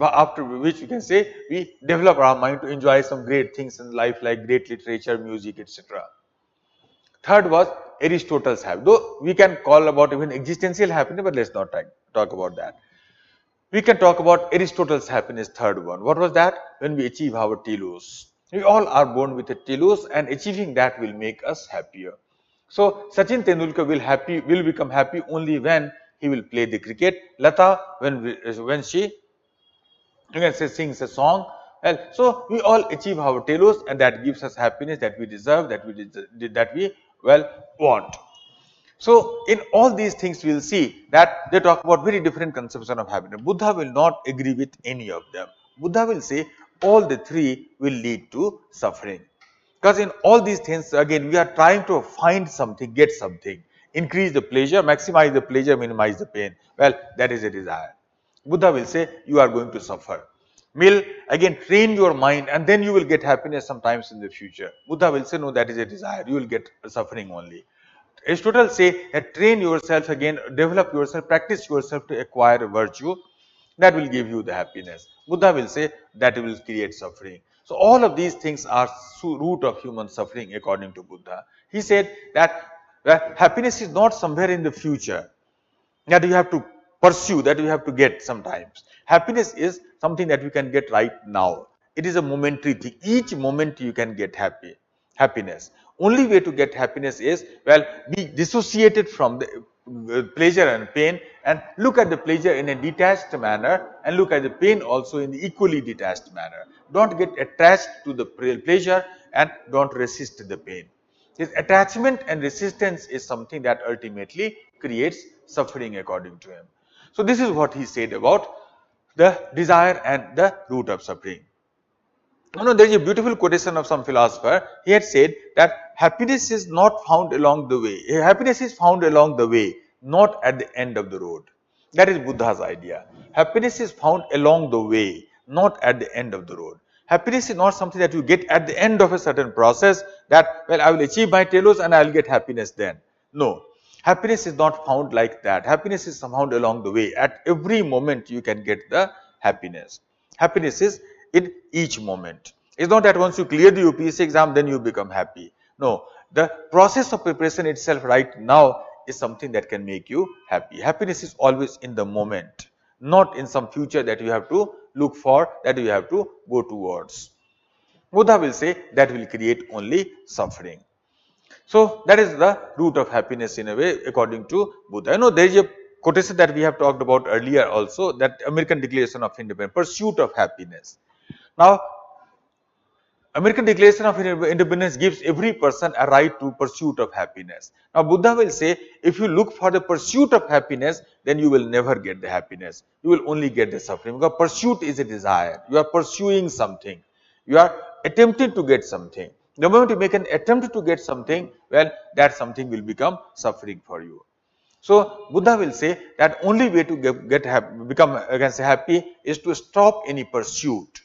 after which we can say we develop our mind to enjoy some great things in life like great literature, music, etc. Third was Aristotle's happiness, though we can call about even existential happiness, but let's not talk about that. We can talk about Aristotle's happiness, third one. What was that? When we achieve our telos. We all are born with a telos, and achieving that will make us happier. So Sachin Tendulkar will become happy only when he will play the cricket. Lata, when she, you can say, sings a song. Well, so we all achieve our telos, and that gives us happiness that we deserve, that we well want. So in all these things, we will see that they talk about very different conception of happiness. Buddha will not agree with any of them. Buddha will say all the three will lead to suffering. Because in all these things, again, we are trying to find something, get something, increase the pleasure, maximize the pleasure, minimize the pain. Well, that is a desire. Buddha will say you are going to suffer. Mill, again, train your mind and then you will get happiness sometimes in the future. Buddha will say no, that is a desire, you will get suffering only. Aristotle say that train yourself again, develop yourself, practice yourself to acquire a virtue that will give you the happiness. Buddha will say that it will create suffering. So all of these things are root of human suffering according to Buddha. He said that happiness is not somewhere in the future that you have to pursue, that you have to get sometimes. Happiness is something that you can get right now. It is a momentary thing. Each moment you can get happiness. Only way to get happiness is, well, be dissociated from the pleasure and pain and look at the pleasure in a detached manner and look at the pain also in the equally detached manner. Don't get attached to the pleasure and don't resist the pain. This attachment and resistance is something that ultimately creates suffering according to him. So this is what he said about the desire and the root of suffering. There is a beautiful quotation of some philosopher. He had said that happiness is not found along the way. Happiness is found along the way, not at the end of the road. That is Buddha's idea. Happiness is found along the way, not at the end of the road. Happiness is not something that you get at the end of a certain process, that, well, I will achieve my telos and I will get happiness then. No. Happiness is not found like that. Happiness is found along the way. At every moment you can get the happiness. Happiness is in each moment. It's not that once you clear the UPSC exam then you become happy. No, the process of preparation itself right now is something that can make you happy. Happiness is always in the moment, not in some future that you have to look for, that you have to go towards. Buddha will say that will create only suffering. So that is the root of happiness in a way according to Buddha. There is a quotation that we have talked about earlier also, that American Declaration of Independence, pursuit of happiness. Now, American Declaration of Independence gives every person a right to pursuit of happiness. Now, Buddha will say, if you look for the pursuit of happiness, then you will never get the happiness. You will only get the suffering, because pursuit is a desire. You are pursuing something. You are attempting to get something. The moment you make an attempt to get something, well, that something will become suffering for you. So Buddha will say that only way to become happy is to stop any pursuit.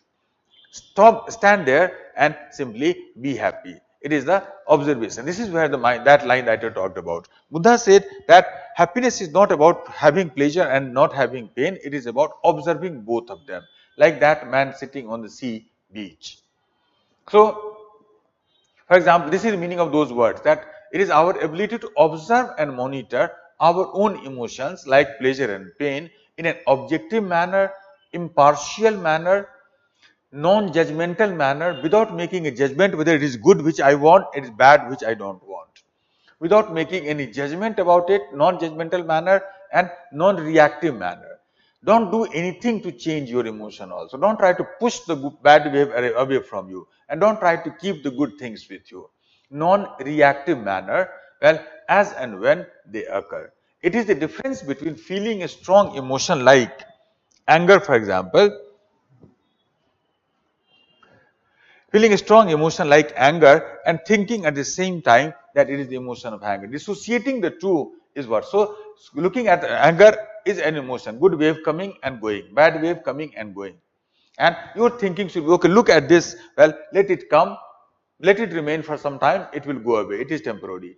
Stand there and simply be happy. It is the observation. This is where the mind, that line that I talked about. Buddha said that happiness is not about having pleasure and not having pain. It is about observing both of them. Like that man sitting on the sea beach. So, for example, this is the meaning of those words, that it is our ability to observe and monitor our own emotions like pleasure and pain in an objective manner, impartial manner, non-judgmental manner, without making a judgment whether it is good which I want, it is bad which I don't want. Without making any judgment about it, non-judgmental manner and non-reactive manner. Don't do anything to change your emotion also. Don't try to push the bad wave away from you, and don't try to keep the good things with you. Non-reactive manner, well, as and when they occur. It is the difference between feeling a strong emotion like anger, for example. Feeling a strong emotion like anger and thinking at the same time that it is the emotion of anger. Dissociating the two is what? So, looking at anger is an emotion, good wave coming and going, bad wave coming and going. And your thinking should be, okay, look at this, well, let it come, let it remain for some time, it will go away, it is temporary.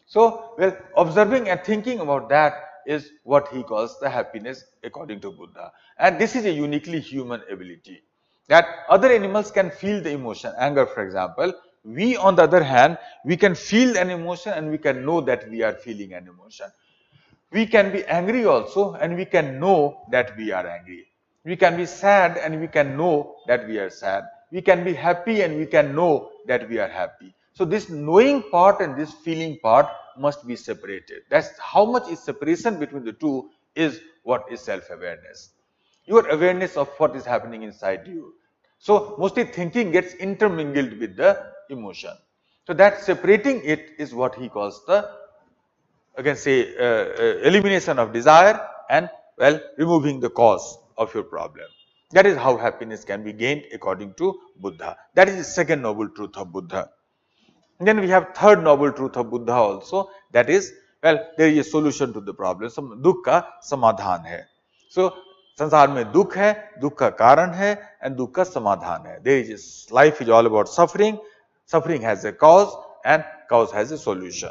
So, well, observing and thinking about that is what he calls the happiness according to Buddha. And this is a uniquely human ability, that other animals can feel the emotion, anger for example. We on the other hand, we can feel an emotion and we can know that we are feeling an emotion. We can be angry also and we can know that we are angry. We can be sad and we can know that we are sad. We can be happy and we can know that we are happy. So this knowing part and this feeling part must be separated. That's how much is separation between the two is what is self-awareness. Your awareness of what is happening inside you. So mostly thinking gets intermingled with the emotion. So that separating it is what he calls the, again say, elimination of desire and, well, removing the cause of your problem. That is how happiness can be gained according to Buddha. That is the second noble truth of Buddha. And then we have third noble truth of Buddha also, that is, well, there is a solution to the problem. दुख का समाधान है. So संसार में दुख है, दुख का कारण है, and दुख का समाधान है. There is, life is all about suffering. Suffering has a cause and cause has a solution.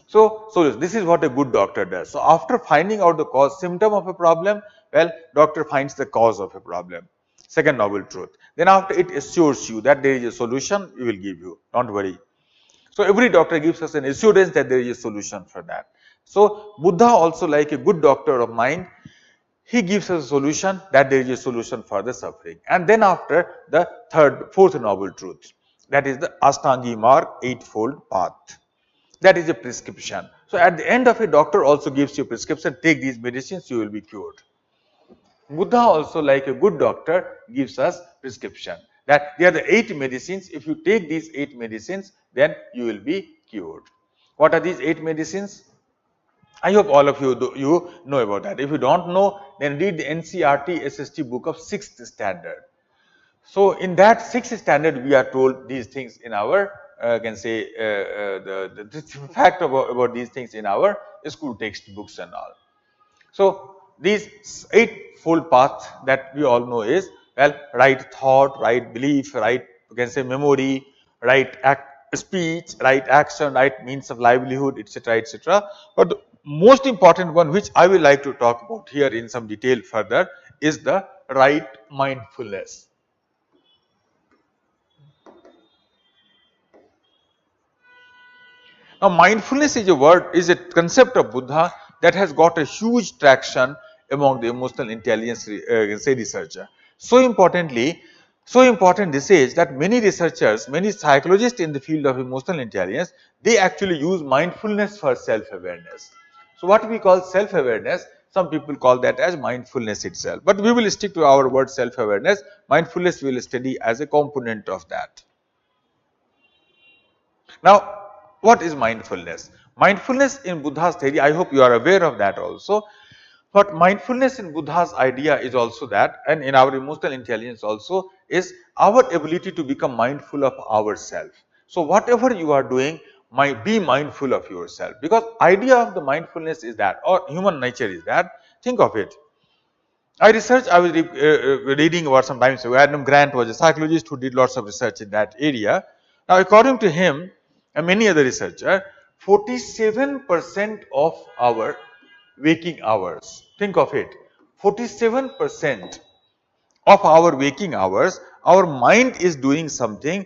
So this is what a good doctor does. So after finding out the cause, symptom of a problem, well, doctor finds the cause of a problem. Second noble truth. Then after it assures you that there is a solution, we will give you. Don't worry. So every doctor gives us an assurance that there is a solution for that. So Buddha also, like a good doctor of mind, he gives us a solution that there is a solution for the suffering. And then after the fourth noble truth, that is the Ashtangi Marg, eightfold path. That is a prescription. So at the end of it, doctor also gives you a prescription, take these medicines, you will be cured. Buddha also, like a good doctor, gives us prescription, that there are the 8 medicines. If you take these 8 medicines, then you will be cured. What are these 8 medicines? I hope all of you know about that. If you don't know, then read the NCERT SST book of 6th standard. So in that 6th standard, we are told these things in our can say the fact about these things in our school textbooks and all. So these eightfold path that we all know is, well, right thought, right belief, right, you can say, memory, right speech, right action, right means of livelihood, etc., etc. But the most important one, which I will like to talk about here in some detail further, is the right mindfulness. Now, mindfulness is a concept of Buddha that has got a huge traction among the emotional intelligence say researcher. So important this is that many researchers, many psychologists in the field of emotional intelligence, they actually use mindfulness for self-awareness. So what we call self-awareness, some people call that as mindfulness itself. But we will stick to our word self-awareness. Mindfulness we will study as a component of that. Now, what is mindfulness? Mindfulness in Buddha's theory, I hope you are aware of that also. But mindfulness in Buddha's idea is also that, and in our emotional intelligence also, is our ability to become mindful of ourselves. So, whatever you are doing, be mindful of yourself. Because idea of the mindfulness is that, or human nature is that, think of it. I was reading about some time ago. Adam Grant was a psychologist who did lots of research in that area. Now, according to him and many other researchers, 47% of our waking hours, think of it, 47% of our waking hours, our mind is doing something,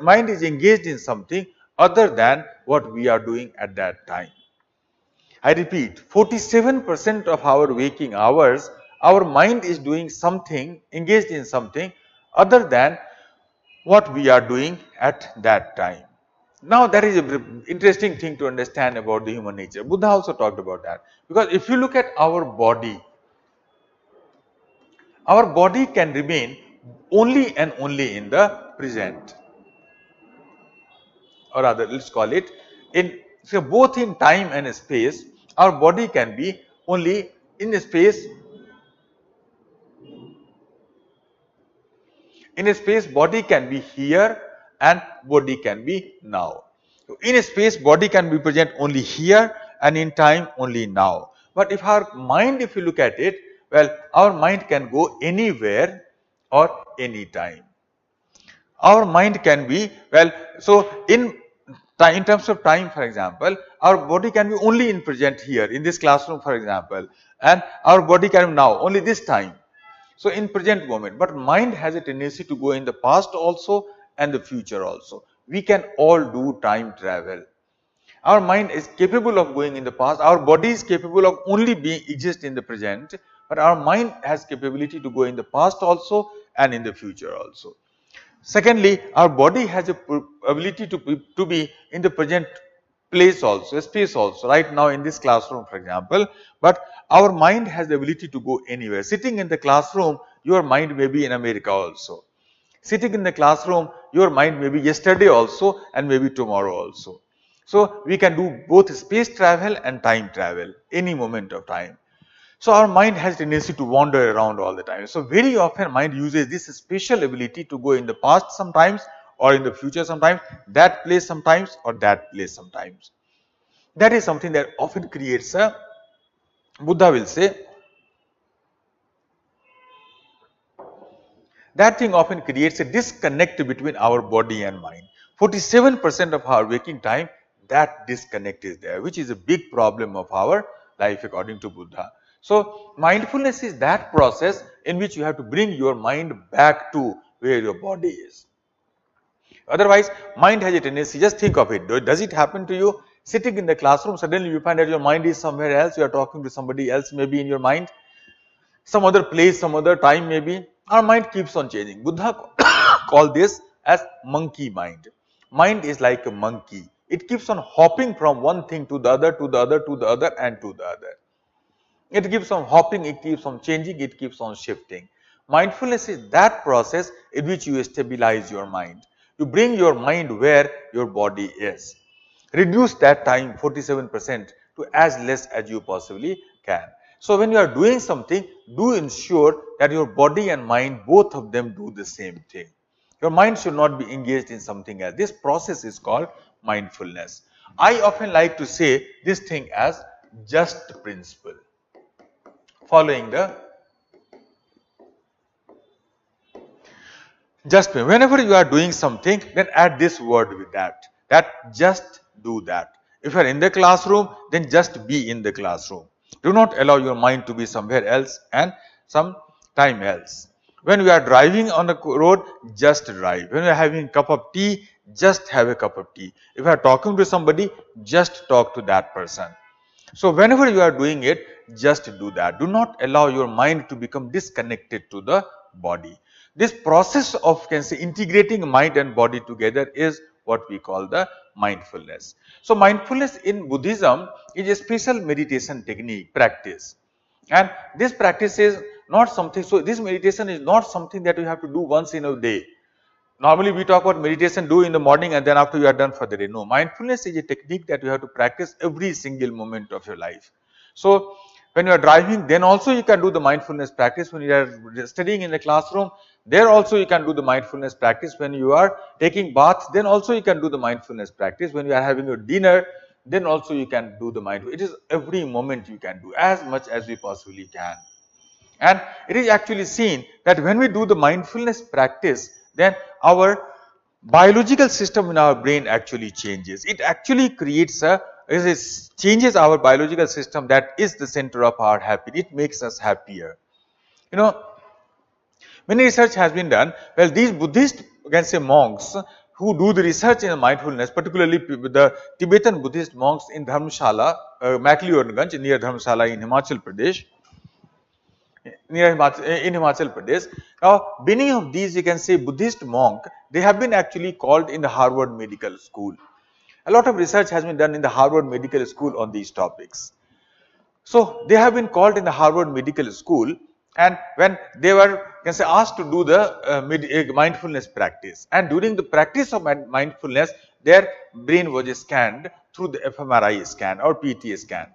mind is engaged in something other than what we are doing at that time. I repeat, 47% of our waking hours, our mind is doing something, engaged in something other than what we are doing at that time. Now, that is an interesting thing to understand about the human nature. Buddha also talked about that. Because if you look at our body can remain only and only in the present. Or rather, let's call it in, so both in time and space, our body can be only in space. In a space, body can be here and body can be now. In a space, body can be present only here, and in time only now. But if our mind, if you look at it, well, our mind can go anywhere or anytime. Our mind can be, well, so in terms of time, for example, our body can be only in present here, in this classroom, for example, and our body can be now, only this time. So in present moment, but mind has a tendency to go in the past also and the future also. We can all do time travel. Our mind is capable of going in the past. Our body is capable of only being exist in the present, but our mind has capability to go in the past also and in the future also. Secondly, our body has a ability to be in the present place also, space also, right now in this classroom, for example, but our mind has the ability to go anywhere. Sitting in the classroom, your mind may be in America also. Sitting in the classroom, your mind may be yesterday also and maybe tomorrow also. So we can do both space travel and time travel any moment of time. So our mind has tendency to wander around all the time. So very often mind uses this special ability to go in the past sometimes or in the future sometimes, that place sometimes or that place sometimes. That is something that often creates a, Buddha will say, that thing often creates a disconnect between our body and mind. 47% of our waking time, that disconnect is there, which is a big problem of our life according to Buddha. So mindfulness is that process in which you have to bring your mind back to where your body is. Otherwise, mind has a tendency, just think of it, does it happen to you? Sitting in the classroom, suddenly you find that your mind is somewhere else, you are talking to somebody else maybe in your mind, some other place, some other time maybe. Our mind keeps on changing. Buddha called this as monkey mind. Mind is like a monkey. It keeps on hopping from one thing to the other, to the other, to the other, and to the other. It keeps on hopping, it keeps on changing, it keeps on shifting. Mindfulness is that process in which you stabilize your mind. You bring your mind where your body is. Reduce that time 47% to as less as you possibly can. So when you are doing something, do ensure that your body and mind, both of them, do the same thing. Your mind should not be engaged in something else. This process is called mindfulness. I often like to say this thing as just principle. Following the just principle. Whenever you are doing something, then add this word with that. That just do that. If you are in the classroom, then just be in the classroom. Do not allow your mind to be somewhere else and some time else. When we are driving on the road, just drive. When we are having a cup of tea, just have a cup of tea. If you are talking to somebody, just talk to that person. So whenever you are doing it, just do that. Do not allow your mind to become disconnected to the body. This process of, can say, integrating mind and body together is what we call the mindfulness. So mindfulness in Buddhism is a special meditation technique, practice. And this practice is not something, so this meditation is not something that you have to do once in a day. Normally we talk about meditation, do in the morning and then after you are done for the day. No, mindfulness is a technique that you have to practice every single moment of your life. So when you are driving, then also you can do the mindfulness practice. When you are studying in the classroom, there also you can do the mindfulness practice. When you are taking baths, then also you can do the mindfulness practice. When you are having your dinner, then also you can do the mindfulness. It is every moment you can do as much as we possibly can. And it is actually seen that when we do the mindfulness practice, then our biological system in our brain actually changes. It actually creates changes our biological system that is the center of our happiness. It makes us happier. You know, many research has been done. Well, these Buddhist, you can say, monks who do the research in mindfulness, particularly the Tibetan Buddhist monks in Dharmshala, McLeodganj near Dharmshala in Himachal Pradesh, in Himachal Pradesh. Now, many of these, you can say, Buddhist monk, they have been actually called in the Harvard Medical School. A lot of research has been done in the Harvard Medical School on these topics. So they have been called in the Harvard Medical School, and when they were, you can say, asked to do the mindfulness practice, and during the practice of mindfulness, their brain was scanned through the fMRI scan or PET scan.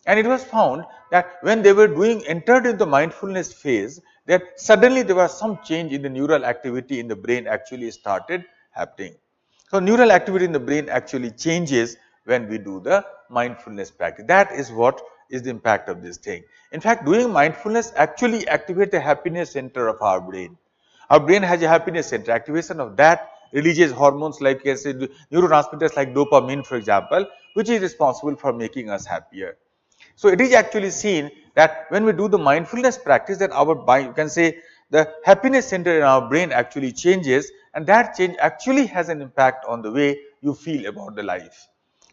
And it was found that when they were entered into the mindfulness phase, that suddenly there was some change in the neural activity in the brain actually started happening. So neural activity in the brain actually changes when we do the mindfulness practice. That is what is the impact of this thing. In fact, doing mindfulness actually activates the happiness center of our brain. Our brain has a happiness center. Activation of that releases hormones like, say, neurotransmitters like dopamine, for example, which is responsible for making us happier. So it is actually seen that when we do the mindfulness practice, that our, you can say, the happiness center in our brain actually changes, and that change actually has an impact on the way you feel about the life.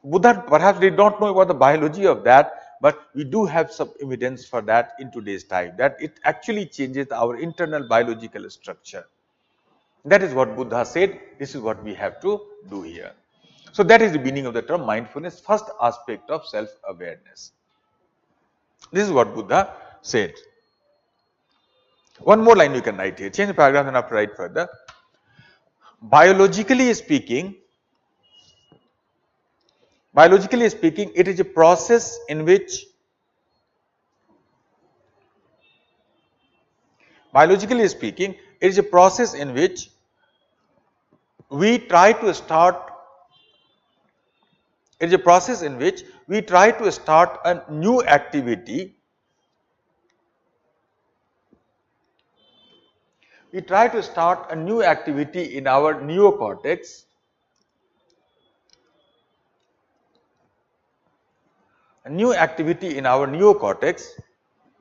Buddha perhaps did not know about the biology of that, but we do have some evidence for that in today's time, that it actually changes our internal biological structure. That is what Buddha said. This is what we have to do here. So that is the meaning of the term mindfulness, first aspect of self-awareness. This is what Buddha said. One more line you can write here. Change the paragraph and have to write further. Biologically speaking, it is a process in which we try to start a new activity. We try to start a new activity in our neocortex,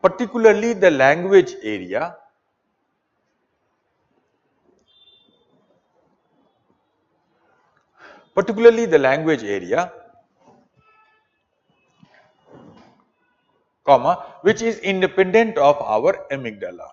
particularly the language area, which is independent of our amygdala.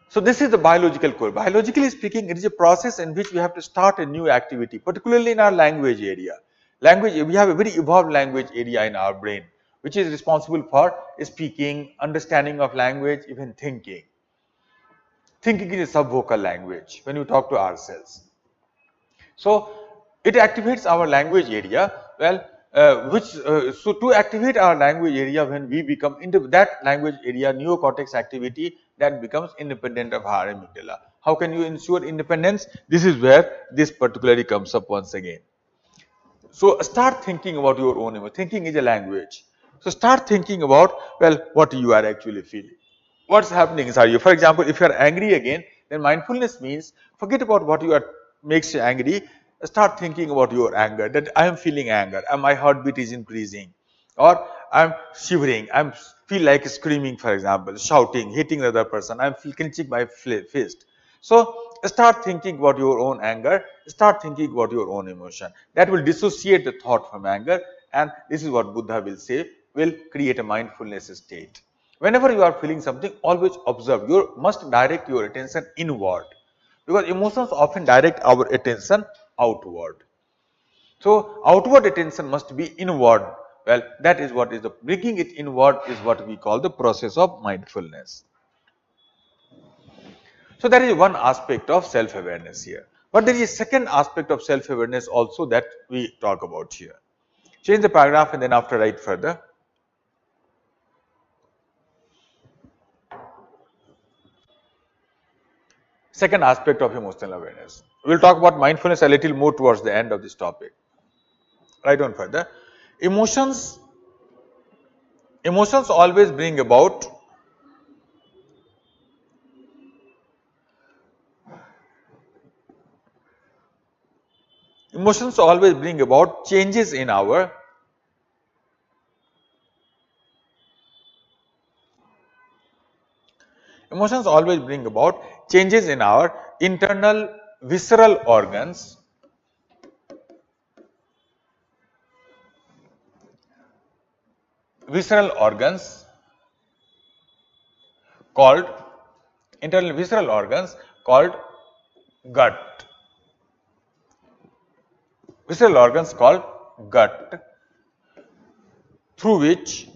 So this is the biological core. Biologically speaking, it is a process in which we have to start a new activity, particularly in our language area. We have a very evolved language area in our brain, which is responsible for speaking, understanding of language, even thinking. Thinking is a subvocal language when we talk to ourselves. So it activates our language area. Well, so to activate our language area, when we become into that language area, neocortex activity, that becomes independent of our amygdala. How can you ensure independence? This is where this particularly comes up once again. So start thinking about your own emotion. Thinking is a language. So start thinking about, well, what you are actually feeling. What's happening inside you? For example, if you are angry again, then mindfulness means forget about what you are makes you angry. Start thinking about your anger, that I am feeling anger, and my heartbeat is increasing, or I'm shivering, I feel like screaming, for example, shouting, hitting the other person, I'm clenching my fist. So start thinking about your own anger, start thinking about your own emotion. That will dissociate the thought from anger, and this is what Buddha will say, will create a mindfulness state. Whenever you are feeling something, always observe. You must direct your attention inward, because emotions often direct our attention outward. So outward attention must be inward. Well, that is what is the bringing it inward is what we call the process of mindfulness. So that is one aspect of self-awareness here. But there is a second aspect of self-awareness also that we talk about here. Change the paragraph and then after write further. Second aspect of emotional awareness. We will talk about mindfulness a little more towards the end of this topic. Write on further. Emotions always bring about changes in our internal visceral organs called gut. Visceral organs called gut, through which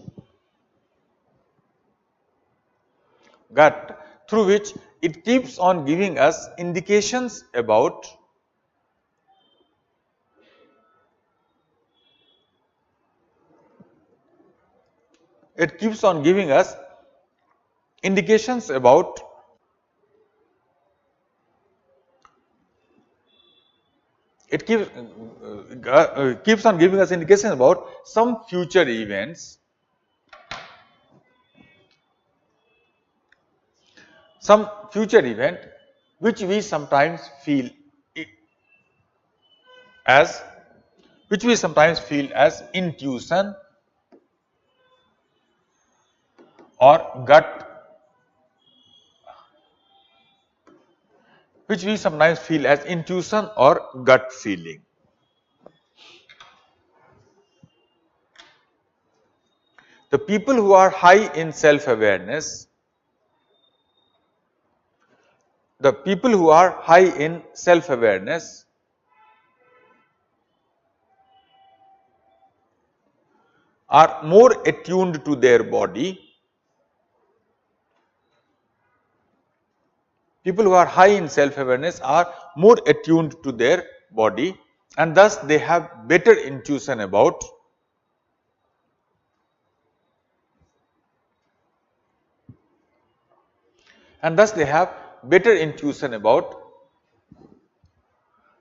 it keeps on giving us indications about some future events, which we sometimes feel as intuition or gut, feeling. The people who are high in self-awareness, are more attuned to their body. People who are high in self-awareness are more attuned to their body, and thus they have better intuition about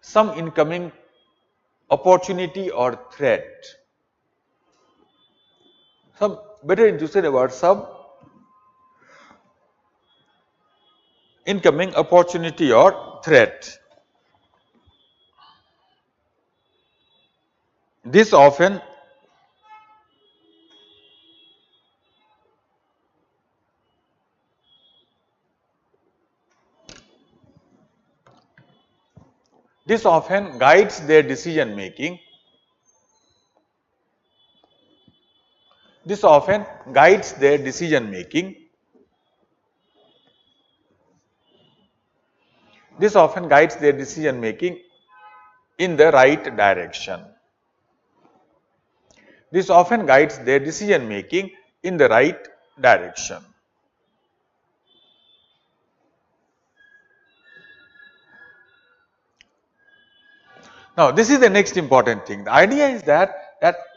some incoming opportunity or threat. Some better intuition about some incoming opportunity or threat. This often guides their decision making. This often guides their decision making in the right direction. This often guides their decision making in the right direction. Now, this is the next important thing. The idea is that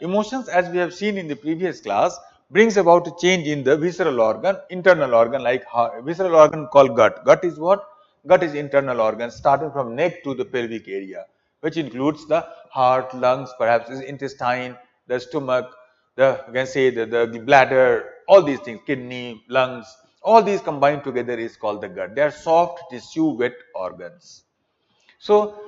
emotions, as we have seen in the previous class, brings about a change in the visceral organ, internal organ like heart, visceral organ called gut. Gut is what? Gut is internal organ starting from neck to the pelvic area, which includes the heart, lungs, perhaps intestine, the stomach, you can say the bladder, all these things, kidney, lungs, all these combined together is called the gut. They are soft tissue wet organs. So,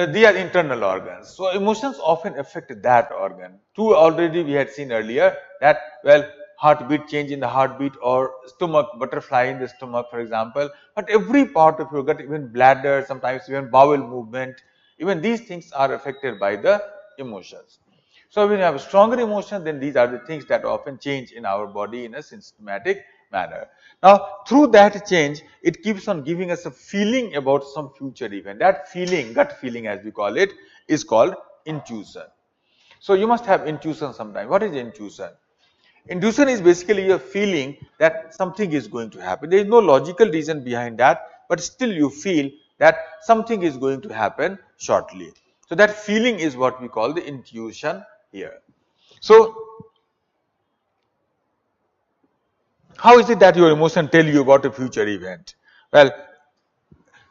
they are internal organs. So, emotions often affect that organ. Two already we had seen earlier that, well, heartbeat, change in the heartbeat, or stomach, butterfly in the stomach, for example. But every part of your gut, even bladder, sometimes even bowel movement, even these things are affected by the emotions. So, when you have a stronger emotion, then these are the things that often change in our body in a systematic manner. Now, through that change, it keeps on giving us a feeling about some future event. That feeling, gut feeling as we call it, is called intuition. So, you must have intuition sometime. What is intuition? Intuition is basically a feeling that something is going to happen. There is no logical reason behind that, but still you feel that something is going to happen shortly. So, that feeling is what we call the intuition here. So, how is it that your emotion tell you about a future event? Well,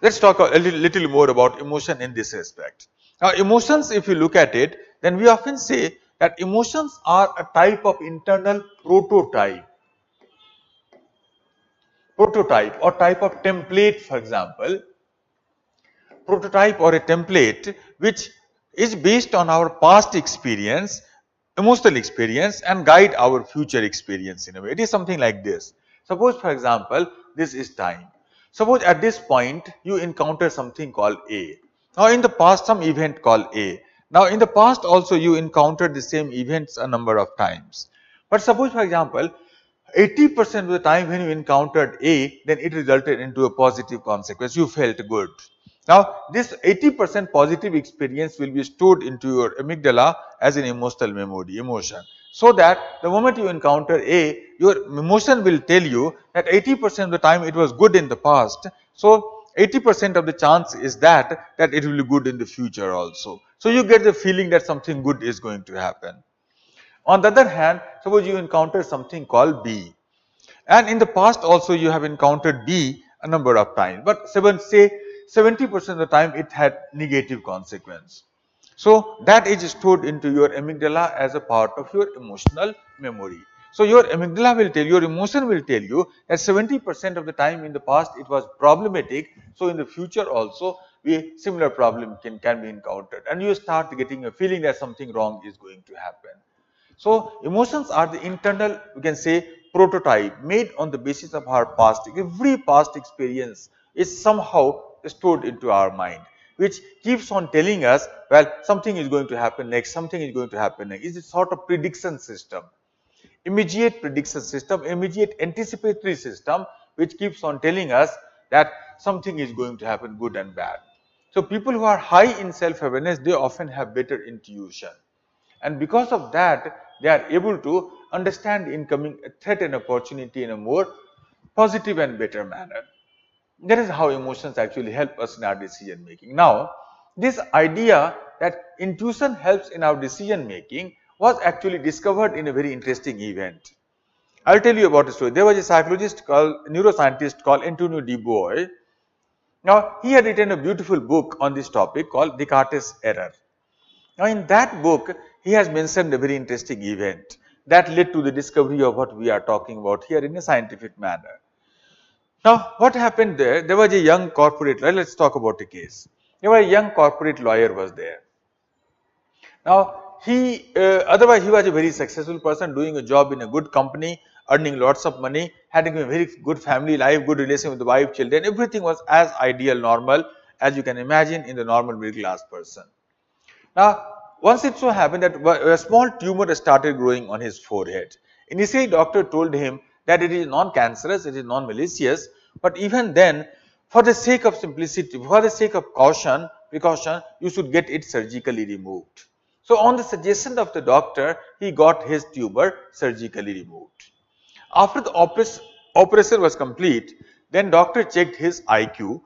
let's talk a little more about emotion in this aspect. Now, emotions, if you look at it, then we often say that emotions are a type of internal prototype or type of template, for example, prototype or a template which is based on our past experience, emotional experience, and guide our future experience in a way. It is something like this. Suppose, for example, this is time. Suppose at this point you encounter something called A. Now, in the past, some event called A. Now, in the past also you encountered the same events a number of times. But suppose, for example, 80% of the time when you encountered A, then it resulted into a positive consequence. You felt good. Now, this 80% positive experience will be stored into your amygdala as an emotional memory, emotion. So that the moment you encounter A, your emotion will tell you that 80% of the time it was good in the past. So, 80% of the chance is that it will be good in the future also. So, you get the feeling that something good is going to happen. On the other hand, suppose you encounter something called B, and in the past also you have encountered B a number of times, but say 70% of the time it had negative consequence. So, that is stored into your amygdala as a part of your emotional memory. So, your amygdala will tell, your emotion will tell you that 70% of the time in the past it was problematic. So, in the future also a similar problem can be encountered, and you start getting a feeling that something wrong is going to happen. So, emotions are the internal, we can say, prototype made on the basis of our past. Every past experience is somehow stored into our mind, which keeps on telling us, well, something is going to happen next, something is going to happen next. It's a sort of prediction system, immediate prediction system, immediate anticipatory system, which keeps on telling us that something is going to happen, good and bad. So, people who are high in self-awareness, they often have better intuition. And because of that, they are able to understand incoming threat and opportunity in a more positive and better manner. That is how emotions actually help us in our decision making. Now, this idea that intuition helps in our decision making was actually discovered in a very interesting event. I will tell you about a story. There was a neuroscientist called Antonio de Boy. Now, he had written a beautiful book on this topic called Descartes' Error. Now, in that book, he has mentioned a very interesting event that led to the discovery of what we are talking about here in a scientific manner. Now, what happened there? There was a young corporate lawyer. Let's talk about the case. There was a young corporate lawyer was there. Now, otherwise he was a very successful person doing a job in a good company, earning lots of money, having a very good family life, good relation with the wife, children. Everything was as ideal, normal as you can imagine in the normal middle class person. Now, once it so happened that a small tumor started growing on his forehead. Initially, doctor told him that it is non-cancerous, it is non-malicious, but even then, for the sake of simplicity, for the sake of precaution, you should get it surgically removed. So on the suggestion of the doctor, he got his tumor surgically removed. After the operation was complete, then doctor checked his IQ,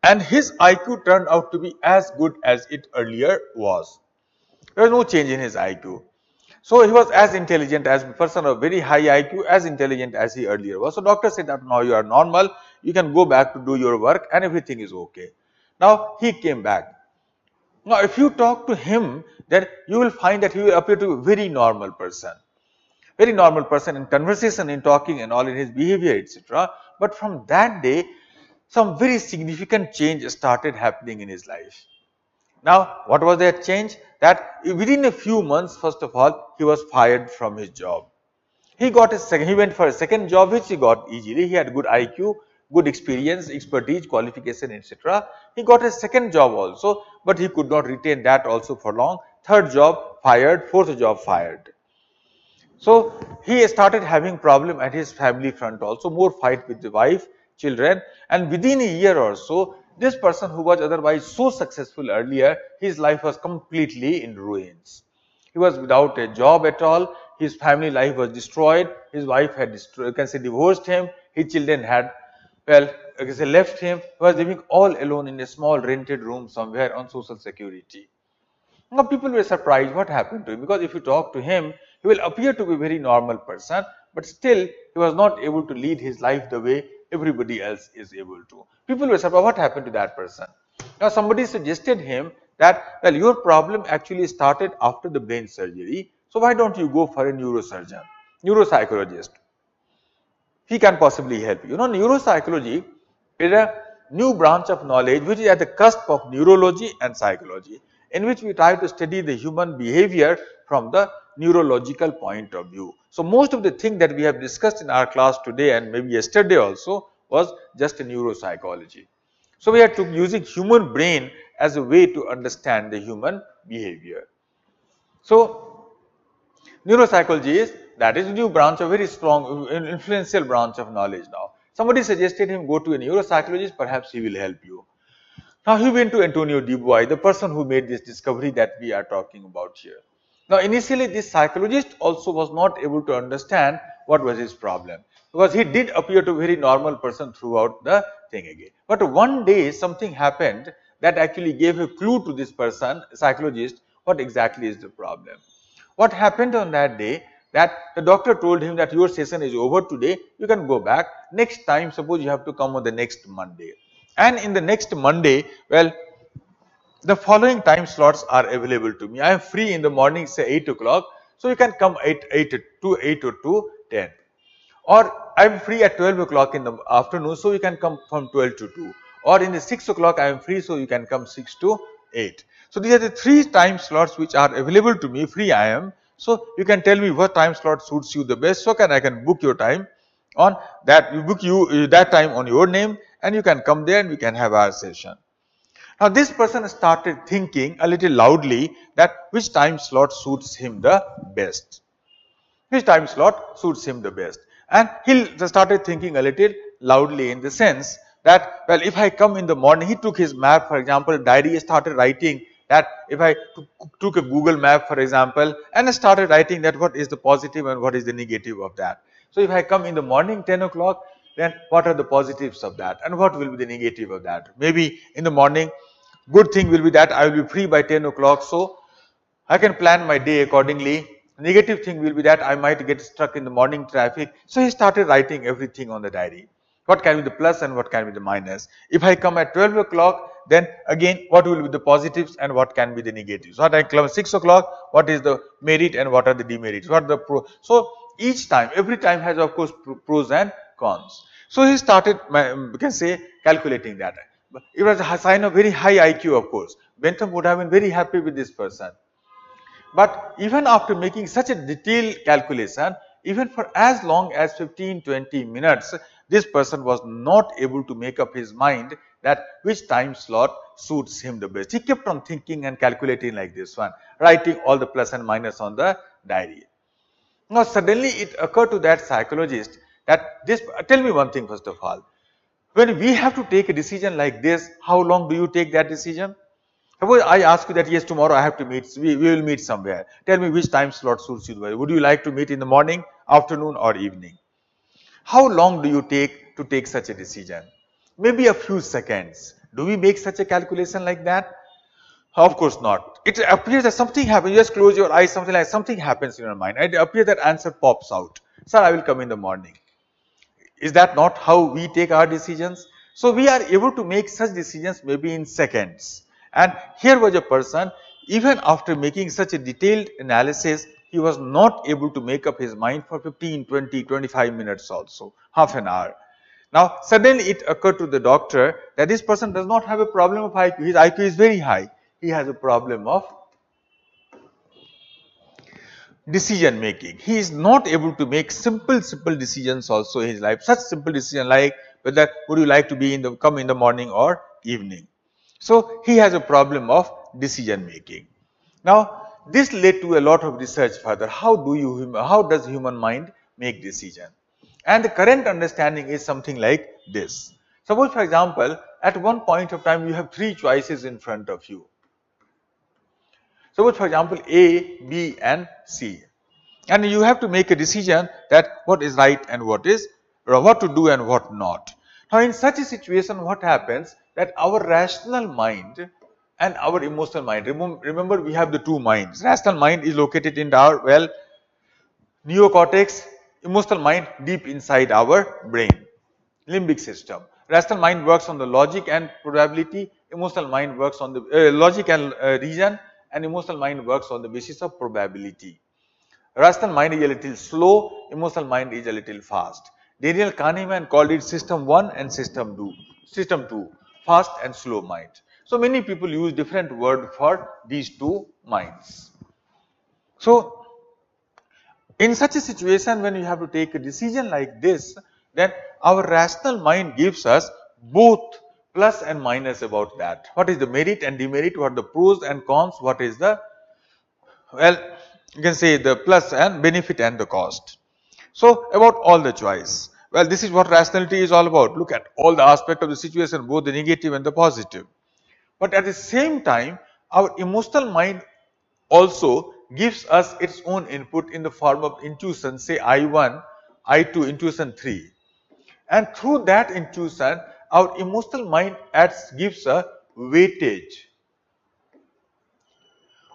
and his IQ turned out to be as good as it earlier was. There was no change in his IQ. So he was as intelligent as a person of very high IQ, as intelligent as he earlier was. So doctor said that now you are normal, you can go back to do your work and everything is okay. Now he came back. Now if you talk to him, then you will find that he will appear to be a very normal person. Very normal person in conversation, in talking and all, in his behavior, etc. But from that day, some very significant change started happening in his life. Now, what was that change? That within a few months, first of all, he was fired from his job. He went for a second job, which he got easily. He had good IQ, good experience, expertise, qualification, etc. He got a second job also, but he could not retain that also for long. Third job fired, fourth job fired. So he started having problem at his family front also, more fight with the wife, children, and within a year or so, this person who was otherwise so successful earlier, his life was completely in ruins. He was without a job at all, his family life was destroyed, his wife had divorced him, his children had, well, left him, he was living all alone in a small rented room somewhere on social security. Now people were surprised what happened to him, because if you talk to him, he will appear to be a very normal person, but still he was not able to lead his life the way everybody else is able to. People were surprised what happened to that person. Now somebody suggested him that, well, your problem actually started after the brain surgery, so why don't you go for a neurosurgeon, neuropsychologist? He can possibly help you. You know, neuropsychology is a new branch of knowledge which is at the cusp of neurology and psychology, in which we try to study the human behavior from the neurological point of view. So most of the things that we have discussed in our class today and maybe yesterday also was just a neuropsychology. So we are using human brain as a way to understand the human behavior. So neuropsychology is, that is a new branch, a very strong, influential branch of knowledge now. Somebody suggested him go to a neuropsychologist, perhaps he will help you. Now he went to Antonio Dubois, the person who made this discovery that we are talking about here. Now initially this psychologist also was not able to understand what was his problem, because he did appear to be a very normal person throughout the thing again. But one day something happened that actually gave a clue to this person, psychologist, what exactly is the problem. What happened on that day, that the doctor told him that your session is over today, you can go back. Next time, suppose you have to come on the next Monday. And in the next Monday, well, the following time slots are available to me. I am free in the morning, say 8 o'clock. So you can come 8 or 10. Or I am free at 12 o'clock in the afternoon, so you can come from 12 to 2. Or in the 6 o'clock I am free, so you can come 6 to 8. So these are the 3 time slots which are available to me, free I am. So you can tell me what time slot suits you the best, so I can book your time on that. You book that time on your name, and you can come there and we can have our session. Now this person started thinking a little loudly that which time slot suits him the best. Which time slot suits him the best. And he started thinking a little loudly in the sense that, well, if I come in the morning, he took his map, for example, diary, started writing that if I took a Google map, for example, and started writing that what is the positive and what is the negative of that. So if I come in the morning 10 o'clock, then what are the positives of that and what will be the negative of that? Maybe in the morning, good thing will be that I will be free by 10 o'clock, so I can plan my day accordingly. Negative thing will be that I might get stuck in the morning traffic. So he started writing everything on the diary. What can be the plus and what can be the minus. If I come at 12 o'clock, then again what will be the positives and what can be the negatives. What I come at 6 o'clock, what is the merit and what are the demerits. What are the pro. So each time, every time has of course pros and cons. So he started, we can say, calculating that. It was a sign of very high IQ, of course. Bentham would have been very happy with this person. But even after making such a detailed calculation, even for as long as 15-20 minutes, this person was not able to make up his mind that which time slot suits him the best. He kept on thinking and calculating like this one, writing all the plus and minus on the diary. Now suddenly it occurred to that psychologist that this, tell me one thing first of all, when we have to take a decision like this, how long do you take that decision? Suppose I ask you that yes, tomorrow I have to meet, we will meet somewhere. Tell me which time slot suits you the best. Would you like to meet in the morning, afternoon or evening? How long do you take to take such a decision? Maybe a few seconds. Do we make such a calculation like that? Of course not. It appears that something happens. You just close your eyes, something happens in your mind. It appears that answer pops out. Sir, I will come in the morning. Is that not how we take our decisions? So we are able to make such decisions maybe in seconds. And here was a person, even after making such a detailed analysis, he was not able to make up his mind for 15, 20, 25 minutes also, half an hour. Now suddenly it occurred to the doctor that this person does not have a problem of IQ, his IQ is very high. He has a problem of decision making. He is not able to make simple decisions also in his life. Such simple decision like whether would you like to be in the come in the morning or evening. So he has a problem of decision making. Now this led to a lot of research further. How does human mind make decision? And the current understanding is something like this. Suppose for example, at one point of time you have three choices in front of you. Suppose for example A, B and C, and you have to make a decision that what is right and what to do and what not. Now in such a situation what happens that our rational mind and our emotional mind, remember we have the two minds. Rational mind is located in our neocortex, emotional mind deep inside our brain, limbic system. Rational mind works on the logic and probability, emotional mind works on the logic and reason, and emotional mind works on the basis of probability. Rational mind is a little slow, emotional mind is a little fast. Daniel Kahneman called it system 1 and system 2, fast and slow mind. So many people use different word for these two minds. So in such a situation when you have to take a decision like this, then our rational mind gives us both plus and minus about that. What is the merit and demerit, what are the pros and cons, what is the, well, you can say the plus and benefit and the cost. So about all the choice. Well, this is what rationality is all about. Look at all the aspect of the situation, both the negative and the positive. But at the same time, our emotional mind also gives us its own input in the form of intuition, say I1, I2, intuition 3. And through that intuition, our emotional mind gives a weightage,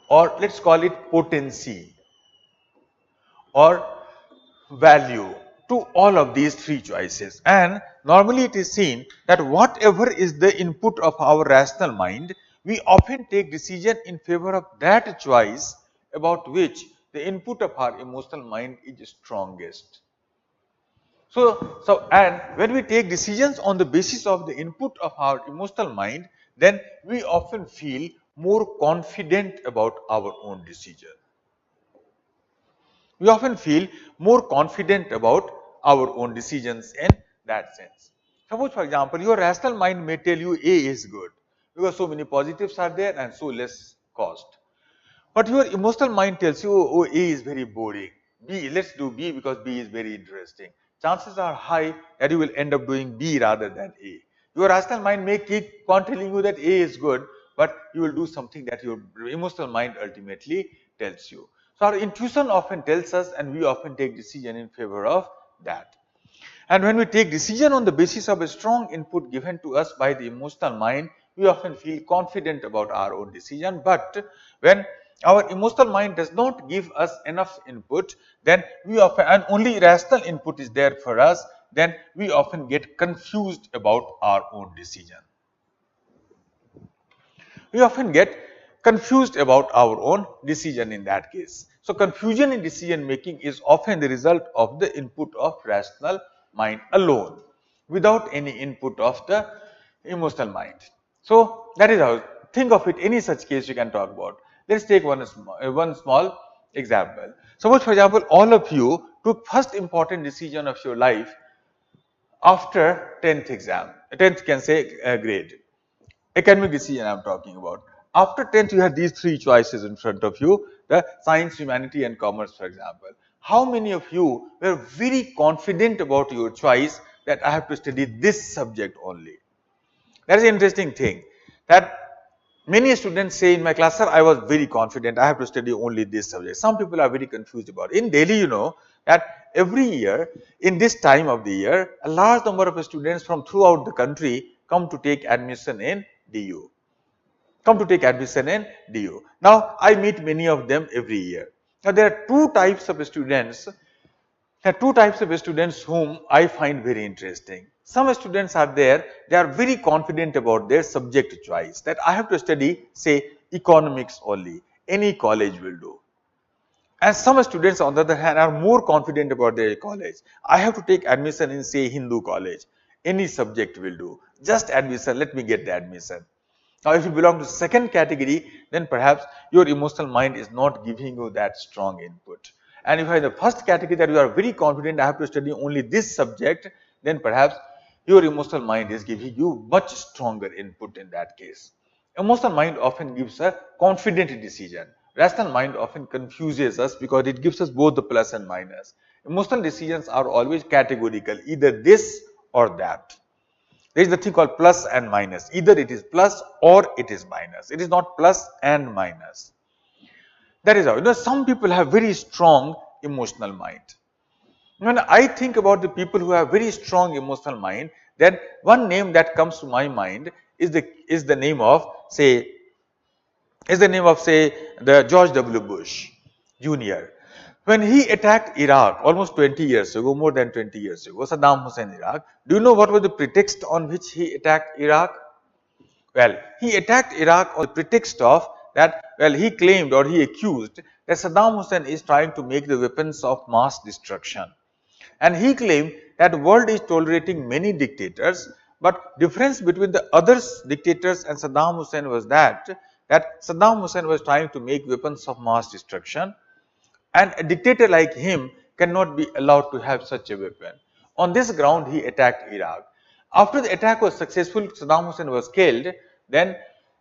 or let's call it potency or value to all of these three choices. And normally it is seen that whatever is the input of our rational mind, we often take decision in favor of that choice about which the input of our emotional mind is strongest. So and when we take decisions on the basis of the input of our emotional mind, then we often feel more confident about our own decision. We often feel more confident about our own decisions in that sense. Suppose for example, your rational mind may tell you A is good because so many positives are there and so less cost. But your emotional mind tells you, oh, A is very boring. B, let's do B because B is very interesting. Chances are high that you will end up doing B rather than A. Your rational mind may keep on telling you that A is good, but you will do something that your emotional mind ultimately tells you. So our intuition often tells us and we often take decision in favor of that. And when we take decision on the basis of a strong input given to us by the emotional mind, we often feel confident about our own decision. But when our emotional mind does not give us enough input, then we often, and only rational input is there for us, then we often get confused about our own decision. We often get confused about our own decision in that case. So confusion in decision making is often the result of the input of rational mind alone, without any input of the emotional mind. So that is how, think of it, any such case you can talk about. Let's take one small example. Suppose for example, all of you took first important decision of your life after 10th exam, 10th can say grade. Academic decision I am talking about. After 10th, you have these three choices in front of you, the science, humanity and commerce for example. How many of you were very confident about your choice that I have to study this subject only? That is an interesting thing, that Many students say in my class, sir, I was very confident, I have to study only this subject. Some people are very confused about it. In Delhi, you know that every year, in this time of the year, a large number of students from throughout the country come to take admission in DU. Now, I meet many of them every year. Now, there are two types of students. There are two types of students whom I find very interesting. Some students are there, they are very confident about their subject choice, that I have to study, say, economics only, any college will do. And some students on the other hand are more confident about their college. I have to take admission in, say, Hindu college, any subject will do, just admission, let me get the admission. Now, if you belong to second category, then perhaps your emotional mind is not giving you that strong input. And if you are in the first category, that you are very confident, I have to study only this subject, then perhaps your emotional mind is giving you much stronger input in that case. Emotional mind often gives a confident decision. Rational mind often confuses us because it gives us both the plus and minus. Emotional decisions are always categorical, either this or that. There is nothing called plus and minus. Either it is plus or it is minus. It is not plus and minus. That is how. You know, some people have very strong emotional mind. When I think about the people who have very strong emotional mind, then one name that comes to my mind is the name of say the George W. Bush Jr. When he attacked Iraq almost 20 years ago, more than 20 years ago, Saddam Hussein Iraq, do you know what was the pretext on which he attacked Iraq? Well, he attacked Iraq on the pretext of that, well, he claimed or he accused that Saddam Hussein is trying to make the weapons of mass destruction. And he claimed that the world is tolerating many dictators, but difference between the other dictators and Saddam Hussein was that Saddam Hussein was trying to make weapons of mass destruction, and a dictator like him cannot be allowed to have such a weapon. On this ground, he attacked Iraq. After the attack was successful, Saddam Hussein was killed, then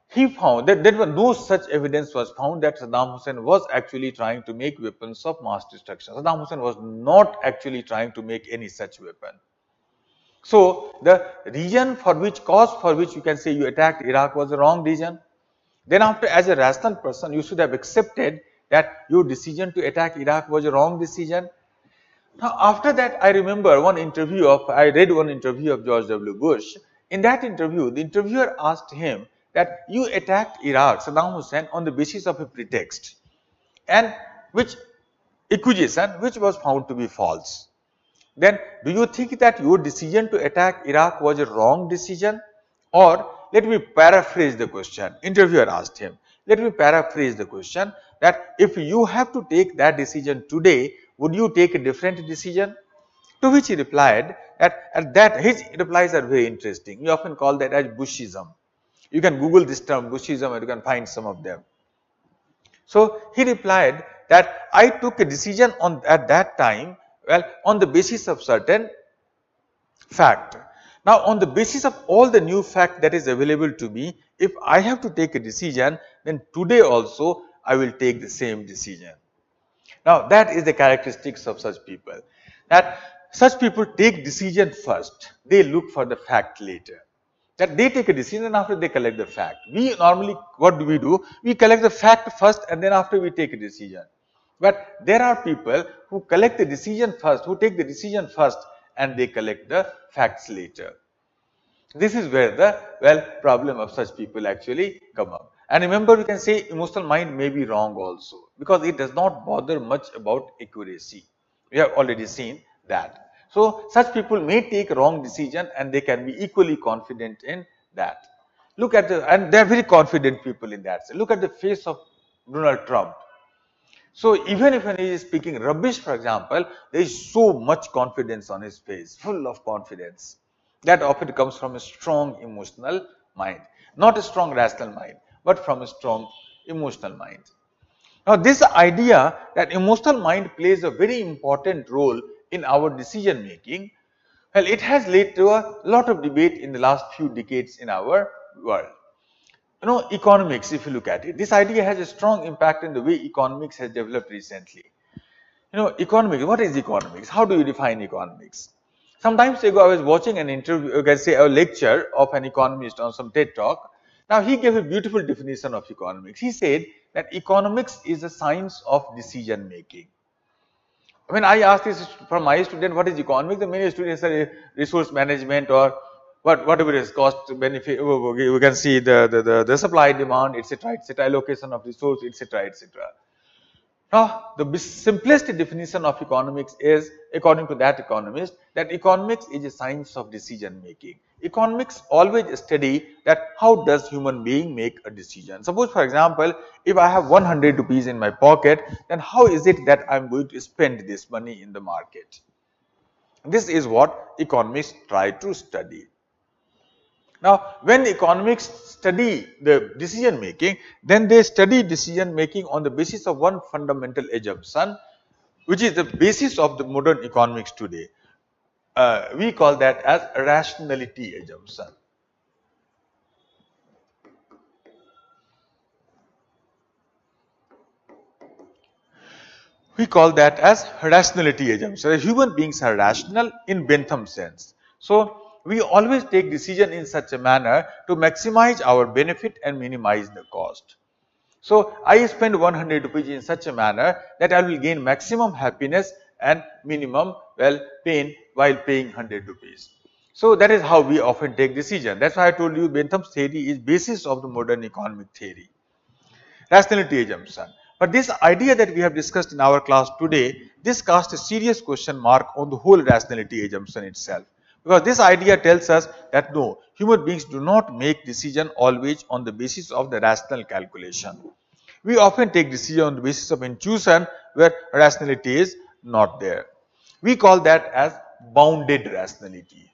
he found that there was no such evidence was found that Saddam Hussein was actually trying to make weapons of mass destruction. Saddam Hussein was not actually trying to make any such weapon. So, the reason for which, cause for which you can say you attacked Iraq was the wrong reason. Then after, as a rational person, you should have accepted that your decision to attack Iraq was a wrong decision. Now, after that, I remember I read one interview of George W. Bush. In that interview, the interviewer asked him that you attacked Iraq, Saddam Hussein, on the basis of a pretext, and which accusation which was found to be false. Then, do you think that your decision to attack Iraq was a wrong decision? Or, let me paraphrase the question. Interviewer asked him, let me paraphrase the question, that if you have to take that decision today, would you take a different decision? To which he replied that his replies are very interesting. We often call that as Bushism. You can Google this term Bushism and you can find some of them. So, he replied that I took a decision at that time, well, on the basis of certain fact. Now, on the basis of all the new fact that is available to me, if I have to take a decision, then today also I will take the same decision. Now, that is the characteristics of such people, that such people take decision first, they look for the fact later. That they take a decision after they collect the fact. We normally, what do? We collect the fact first and then after we take a decision. But there are people who collect the decision first, who take the decision first and they collect the facts later. This is where the, problem of such people actually come up. And remember, you can say emotional mind may be wrong also, because it does not bother much about accuracy. We have already seen that. So, such people may take wrong decision and they can be equally confident in that. Look at and they are very confident people in that. So, look at the face of Donald Trump. So, even if he is speaking rubbish, for example, there is so much confidence on his face, full of confidence. That often comes from a strong emotional mind, not a strong rational mind, but from a strong emotional mind. Now, this idea that emotional mind plays a very important role in our decision making, well, it has led to a lot of debate in the last few decades in our world. You know, economics, if you look at it, this idea has a strong impact in the way economics has developed recently. You know, economics, what is economics? How do you define economics? Some time ago, I was watching an interview, you can say a lecture of an economist on some TED talk. Now he gave a beautiful definition of economics. He said that economics is a science of decision making. When I ask this from my student, what is economics? The many students say resource management or whatever is cost benefit. We can see the supply demand, etc., etc., allocation of resource, etc., etc. Now, the simplest definition of economics is, according to that economist, that economics is a science of decision making. Economics always study that how does human being make a decision. Suppose, for example, if I have 100 rupees in my pocket, then how is it that I am going to spend this money in the market? This is what economists try to study. Now, when economics study the decision making, then they study decision making on the basis of one fundamental assumption, which is the basis of the modern economics today. We call that as rationality assumption. We call that as rationality assumption. Human beings are rational in Bentham sense. So, we always take decision in such a manner to maximize our benefit and minimize the cost. So, I spend 100 rupees in such a manner that I will gain maximum happiness and minimum pain while paying 100 rupees. So, that is how we often take decision. That is why I told you Bentham's theory is basis of the modern economic theory. Rationality assumption. But this idea that we have discussed in our class today, this casts a serious question mark on the whole rationality assumption itself. Because this idea tells us that no, human beings do not make decision always on the basis of the rational calculation. We often take decision on the basis of intuition where rationality is not there. We call that as bounded rationality.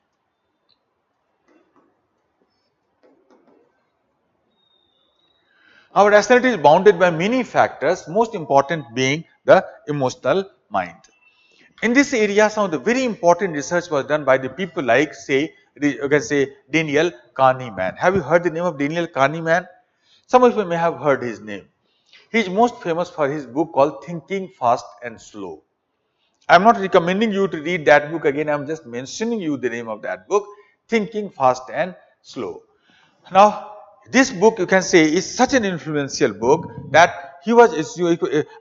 Our rationality is bounded by many factors, most important being the emotional mind. In this area, some of the very important research was done by the people like, say, you can say Daniel Kahneman. Have you heard the name of Daniel Kahneman? Some of you may have heard his name. He is most famous for his book called Thinking Fast and Slow. I am not recommending you to read that book again, I am just mentioning you the name of that book, Thinking Fast and Slow. Now, this book you can say is such an influential book that he was,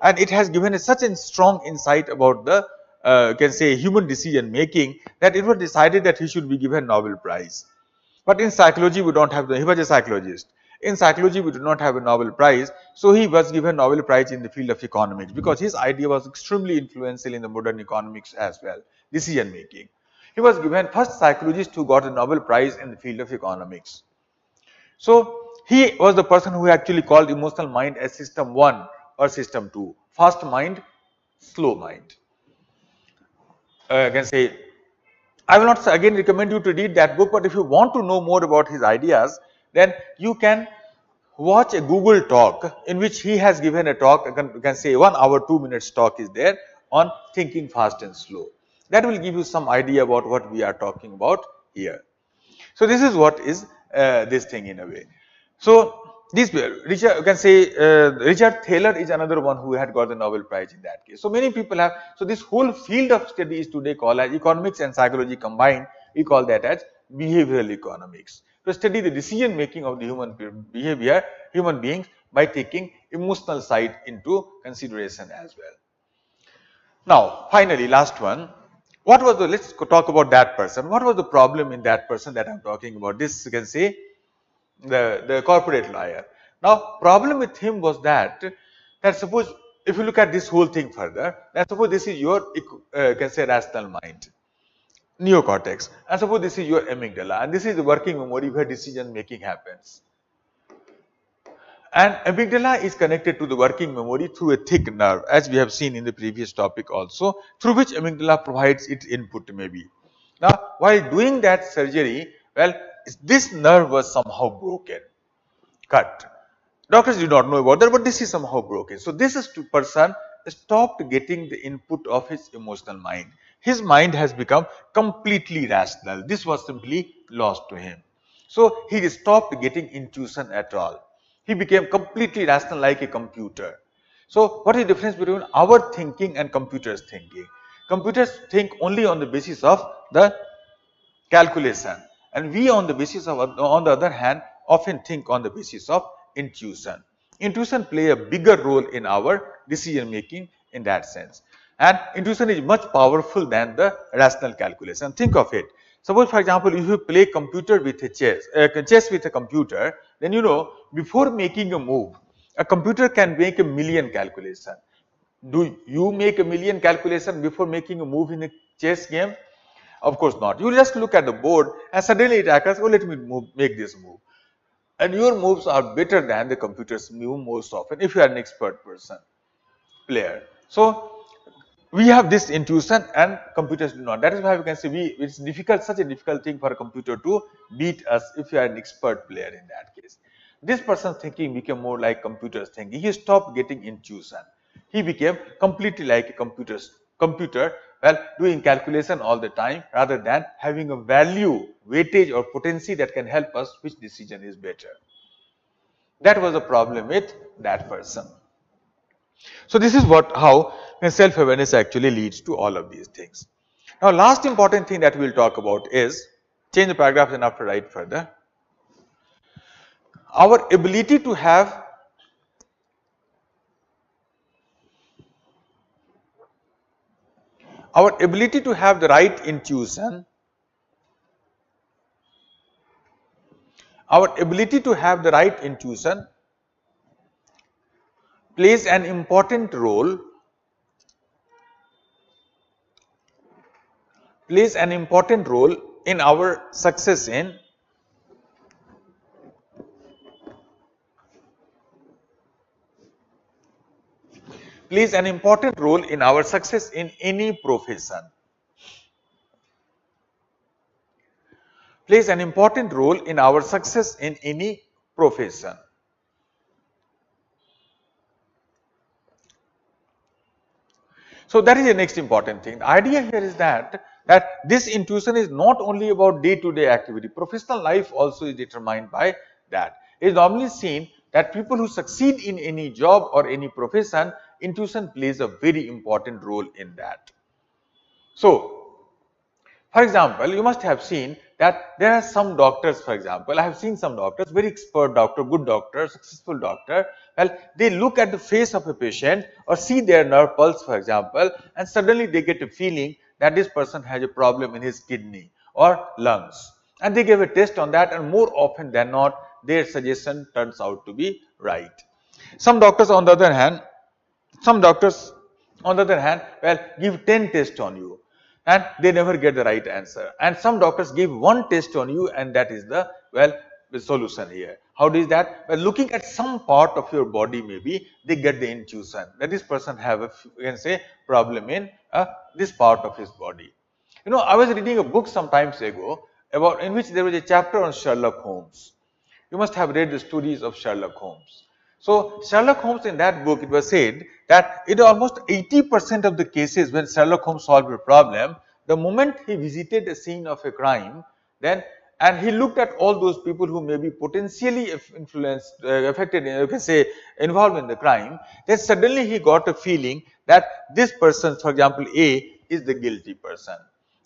and it has given such a strong insight about the you can say human decision making that it was decided that he should be given Nobel Prize. But in psychology we don't have he was a psychologist. In psychology we do not have a Nobel Prize, so he was given Nobel Prize in the field of economics because his idea was extremely influential in the modern economics as well, decision making. He was given first psychologist who got a Nobel Prize in the field of economics. So, he was the person who actually called emotional mind as system 1 or system 2, fast mind, slow mind. I can say, I will not again recommend you to read that book, but if you want to know more about his ideas, then you can watch a Google talk in which he has given a talk, you can say 1 hour 2 minutes talk is there on thinking fast and slow. That will give you some idea about what we are talking about here. So, this is what is this thing in a way. So, this Richard, you can say Richard Thaler is another one who had got the Nobel Prize in that case. So, many people have, so this whole field of study is today called as economics and psychology combined, we call that as behavioral economics. To study the decision making of the human behavior, human beings by taking emotional side into consideration as well. Now, finally, last one. What was the, let's talk about that person. What was the problem in that person that I'm talking about? This you can say the corporate lawyer. Now, problem with him was that suppose if you look at this whole thing further, then suppose this is your can say rational mind, neocortex, and suppose this is your amygdala, and this is the working memory where decision making happens. And amygdala is connected to the working memory through a thick nerve, as we have seen in the previous topic also, through which amygdala provides its input maybe. Now, while doing that surgery, well, this nerve was somehow broken, cut. Doctors do not know about that, but this is somehow broken. So, this is person stopped getting the input of his emotional mind. His mind has become completely rational. This was simply lost to him. So, he stopped getting intuition at all. He became completely rational like a computer. So, what is the difference between our thinking and computers thinking? Computers think only on the basis of the calculation, and we on the basis of, on the other hand, often think on the basis of intuition. Intuition play a bigger role in our decision making in that sense. And intuition is much powerful than the rational calculation. Think of it. Suppose for example, if you play computer with a chess with a computer, then you know before making a move, a computer can make a million calculation. Do you make a million calculation before making a move in a chess game? Of course not. You just look at the board and suddenly it occurs, oh, let me make this move. And your moves are better than the computer's move most often if you are an expert player. So we have this intuition and computers do not. That is why we can say it's difficult, such a difficult thing for a computer to beat us if you are an expert player in that case. This person's thinking became more like computer's thinking. He stopped getting intuition. He became completely like a computer, well, doing calculation all the time rather than having a value, weightage or potency that can help us which decision is better. That was a problem with that person. So this is how self-awareness actually leads to all of these things. Now last important thing that we will talk about is, change the paragraph and after write further, our ability to have the right intuition, plays an important role in our success in any profession. So that is the next important thing. The idea here is that this intuition is not only about day-to-day activity. Professional life also is determined by that. It is normally seen that people who succeed in any job or any profession, intuition plays a very important role in that. So, for example, you must have seen that there are some doctors, for example, I have seen some doctors, very expert doctor, good doctor, successful doctor, well, they look at the face of a patient or see their nerve pulse, for example, and suddenly they get a feeling that this person has a problem in his kidney or lungs. And they give a test on that, and more often than not, their suggestion turns out to be right. Some doctors, on the other hand, well, give 10 tests on you and they never get the right answer. And some doctors give one test on you and that is the, well, the solution here. How is that? By looking at some part of your body, maybe they get the intuition that this person have a, you can say, problem in this part of his body. You know, I was reading a book some times ago about, in which there was a chapter on Sherlock Holmes. You must have read the stories of Sherlock Holmes. So Sherlock Holmes, in that book, it was said that in almost 80% of the cases when Sherlock Holmes solved a problem, the moment he visited a scene of a crime, then and he looked at all those people who may be potentially affected, you can say, involved in the crime, then suddenly he got a feeling that this person, for example, A, is the guilty person.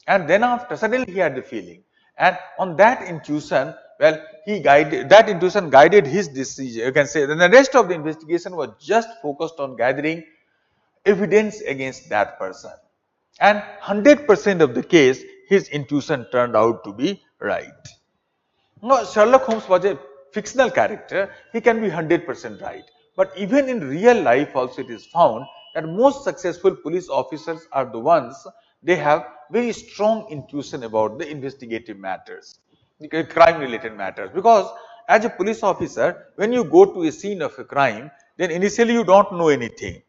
And then after, suddenly he had the feeling. And on that intuition, well, that intuition guided his decision. You can say then the rest of the investigation was just focused on gathering evidence against that person. And 100% of the case, his intuition turned out to be right. Now, Sherlock Holmes was a fictional character. He can be 100% right. But even in real life also it is found that most successful police officers are the ones, they have very strong intuition about the investigative matters, crime related matters. Because as a police officer, when you go to a scene of a crime, then initially you don't know anything.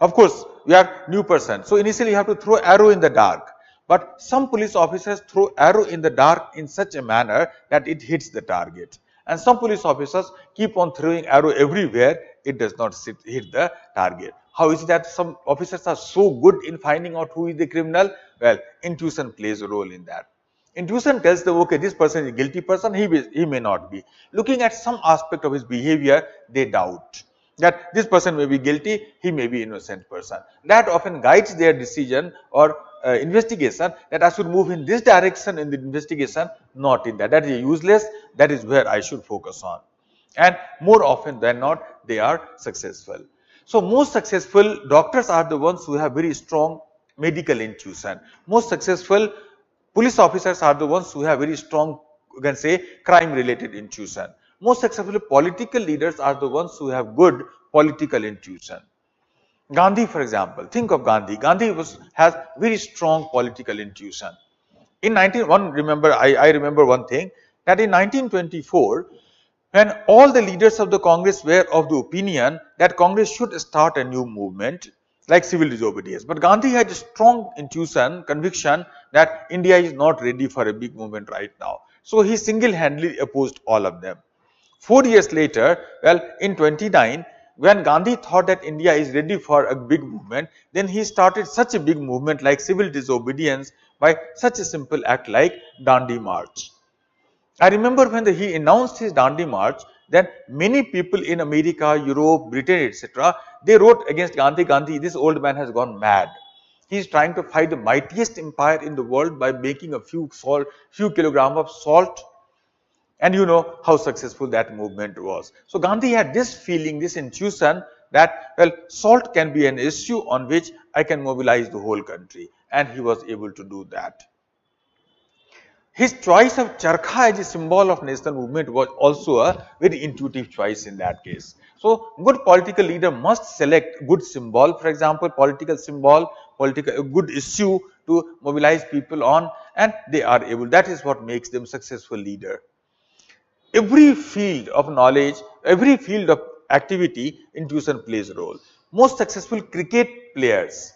Of course, you are new person. So initially you have to throw arrow in the dark. But some police officers throw arrow in the dark in such a manner that it hits the target. And some police officers keep on throwing arrow everywhere, it does not hit the target. How is it that some officers are so good in finding out who is the criminal? Well, intuition plays a role in that. Intuition tells them, okay, this person is a guilty person, he may not be. Looking at some aspect of his behavior, they doubt that this person may be guilty, he may be innocent person. That often guides their decision or investigation, that I should move in this direction in the investigation, not in that. That is useless. That is where I should focus on. And more often than not, they are successful. So most successful doctors are the ones who have very strong medical intuition. Most successful police officers are the ones who have very strong, you can say, crime related intuition. Most successful political leaders are the ones who have good political intuition. Gandhi, for example, think of Gandhi. Gandhi has very strong political intuition. In 1901, I remember one thing, that in 1924, when all the leaders of the Congress were of the opinion that Congress should start a new movement like civil disobedience. But Gandhi had a strong intuition, conviction that India is not ready for a big movement right now. So he single-handedly opposed all of them. 4 years later, well, in 29, when Gandhi thought that India is ready for a big movement, then he started such a big movement like civil disobedience by such a simple act like Dandi March. I remember when he announced his Dandi March, then many people in America, Europe, Britain, etc., they wrote against Gandhi, Gandhi, this old man has gone mad. He is trying to fight the mightiest empire in the world by making a few kilograms of salt. And you know how successful that movement was. So Gandhi had this feeling, this intuition that, well, salt can be an issue on which I can mobilize the whole country. And he was able to do that. His choice of charkha as a symbol of national movement was also a very intuitive choice in that case. So good political leader must select good symbol, for example, political symbol, a good issue to mobilize people on, and they are able. That is what makes them successful leader. Every field of knowledge, every field of activity, intuition plays a role. Most successful cricket players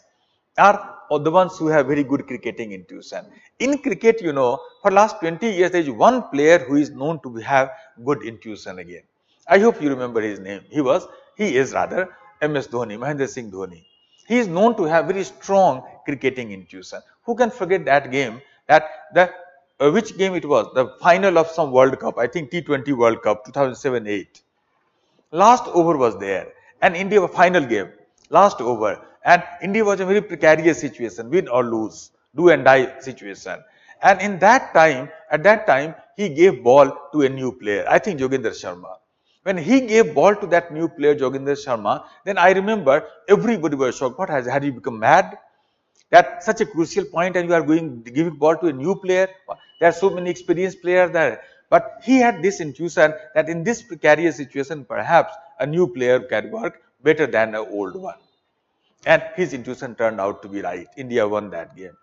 are the ones who have very good cricketing intuition. In cricket, you know, for last 20 years, there is one player who is known to have good intuition again. I hope you remember his name. He is rather MS Dhoni, Mahendra Singh Dhoni. He is known to have very strong cricketing intuition. Who can forget that game? Which game it was? The final of some World Cup, I think T20 World Cup 2007-8. Last over was there, and India final game, last over, and India was a very precarious situation, win or lose, do and die situation. And in that time, at that time, he gave ball to a new player, I think Joginder Sharma. When he gave ball to that new player, Joginder Sharma, then I remember everybody was shocked. What had he become mad? That such a crucial point, and you are giving ball to a new player. There are so many experienced players there. But he had this intuition that in this precarious situation, perhaps a new player can work better than an old one. And his intuition turned out to be right. India won that game.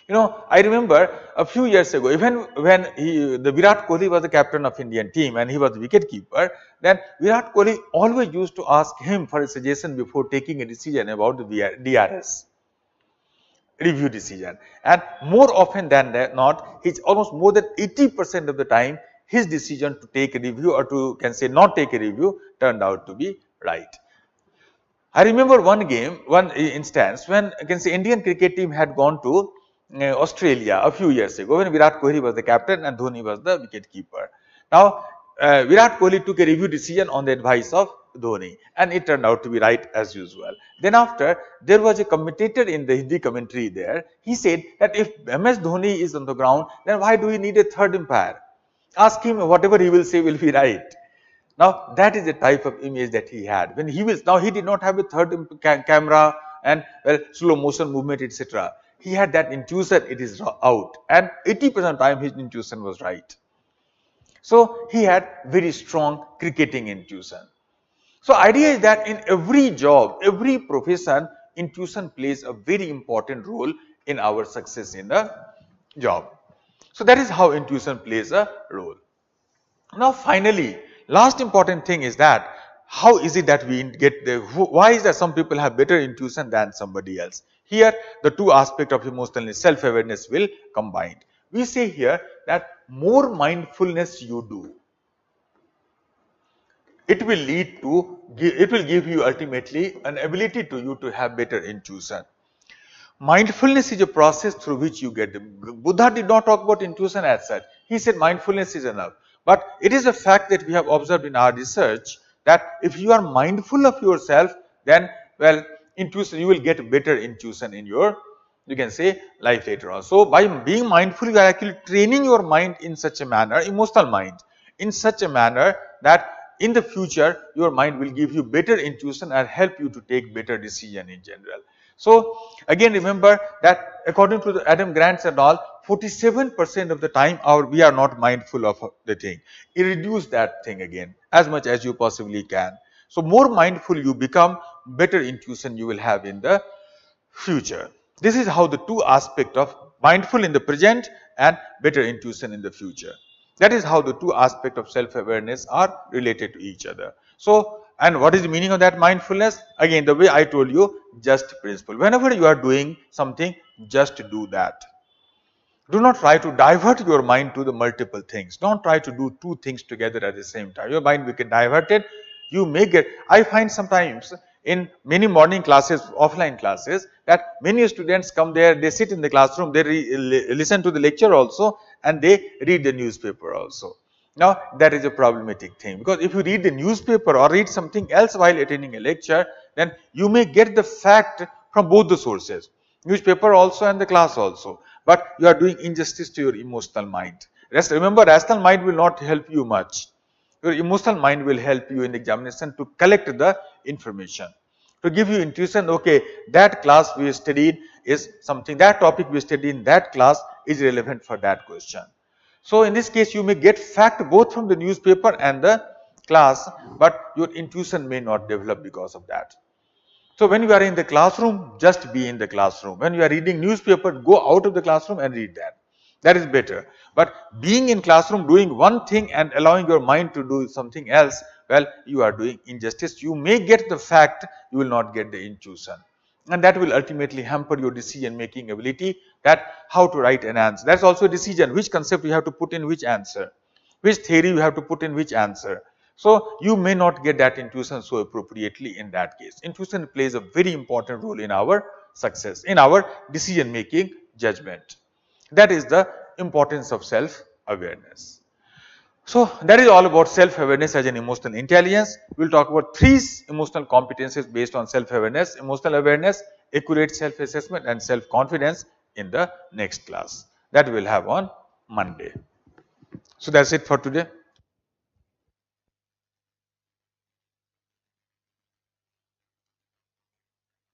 You know, I remember a few years ago, even when the Virat Kohli was the captain of Indian team and he was the wicket keeper, then Virat Kohli always used to ask him for a suggestion before taking a decision about the DRS. Review decision, and more often than not, he's almost more than 80% of the time, his decision to take a review or to not take a review turned out to be right. I remember one instance when Indian cricket team had gone to Australia a few years ago when Virat Kohli was the captain and Dhoni was the wicket keeper. Now Virat Kohli took a review decision on the advice of Dhoni, and it turned out to be right as usual. Then after, there was a commentator in the Hindi commentary there. He said that if MS Dhoni is on the ground, then why do we need a third umpire? Ask him, whatever he will say will be right. Now that is the type of image that he had. When now he did not have a third camera and slow motion movement, etc. He had that intuition, it is out, and 80% of the time his intuition was right. So he had very strong cricketing intuition. So idea is that in every job, every profession, intuition plays a very important role in our success in the job. So that is how intuition plays a role. Now finally, last important thing is that how is it that we get the, why is that some people have better intuition than somebody else? Here the two aspects of emotional self-awareness will combine. We say here that more mindfulness you do, it will give you ultimately an ability to you to have better intuition. Mindfulness is a process through which you get them. Buddha did not talk about intuition as such. He said mindfulness is enough. But it is a fact that we have observed in our research that if you are mindful of yourself, then intuition, you will get better intuition in your You can say life later on. So by being mindful, you are actually training your mind in such a manner, emotional mind, in such a manner that in the future your mind will give you better intuition and help you to take better decision in general. So again, remember that according to the Adam Grant and all, 47% of the time we are not mindful of the thing. You reduce that thing again as much as you possibly can. So more mindful you become, better intuition you will have in the future. This is how the two aspects of mindful in the present and better intuition in the future. That is how the two aspects of self-awareness are related to each other. So, and what is the meaning of that mindfulness? Again, the way I told you, just principle. Whenever you are doing something, just do that. Do not try to divert your mind to the multiple things. Don't try to do two things together at the same time. Your mind will get diverted. You may get, I find sometimes in many morning classes, offline classes, that many students come there, they sit in the classroom, they listen to the lecture also, and they read the newspaper also. Now, that is a problematic thing, because if you read the newspaper or read something else while attending a lecture, then you may get the fact from both the sources, newspaper also and the class also, but you are doing injustice to your emotional mind. Remember, rational mind will not help you much. Your emotional mind will help you in examination to collect the information, to give you intuition. Okay, that class we studied is something, that topic we studied in that class is relevant for that question. So in this case, you may get fact both from the newspaper and the class, but your intuition may not develop because of that. So when you are in the classroom, just be in the classroom. When you are reading newspaper, go out of the classroom and read that. That is better. But being in classroom, doing one thing and allowing your mind to do something else, well, you are doing injustice. You may get the fact, you will not get the intuition. And that will ultimately hamper your decision making ability, that how to write an answer. That's also a decision, which concept you have to put in which answer, which theory you have to put in which answer. So you may not get that intuition so appropriately in that case. Intuition plays a very important role in our success, in our decision making judgment. That is the importance of self-awareness. So that is all about self-awareness as an emotional intelligence. We will talk about three emotional competencies based on self-awareness: emotional awareness, accurate self-assessment, and self-confidence in the next class that we will have on Monday. So that's it for today.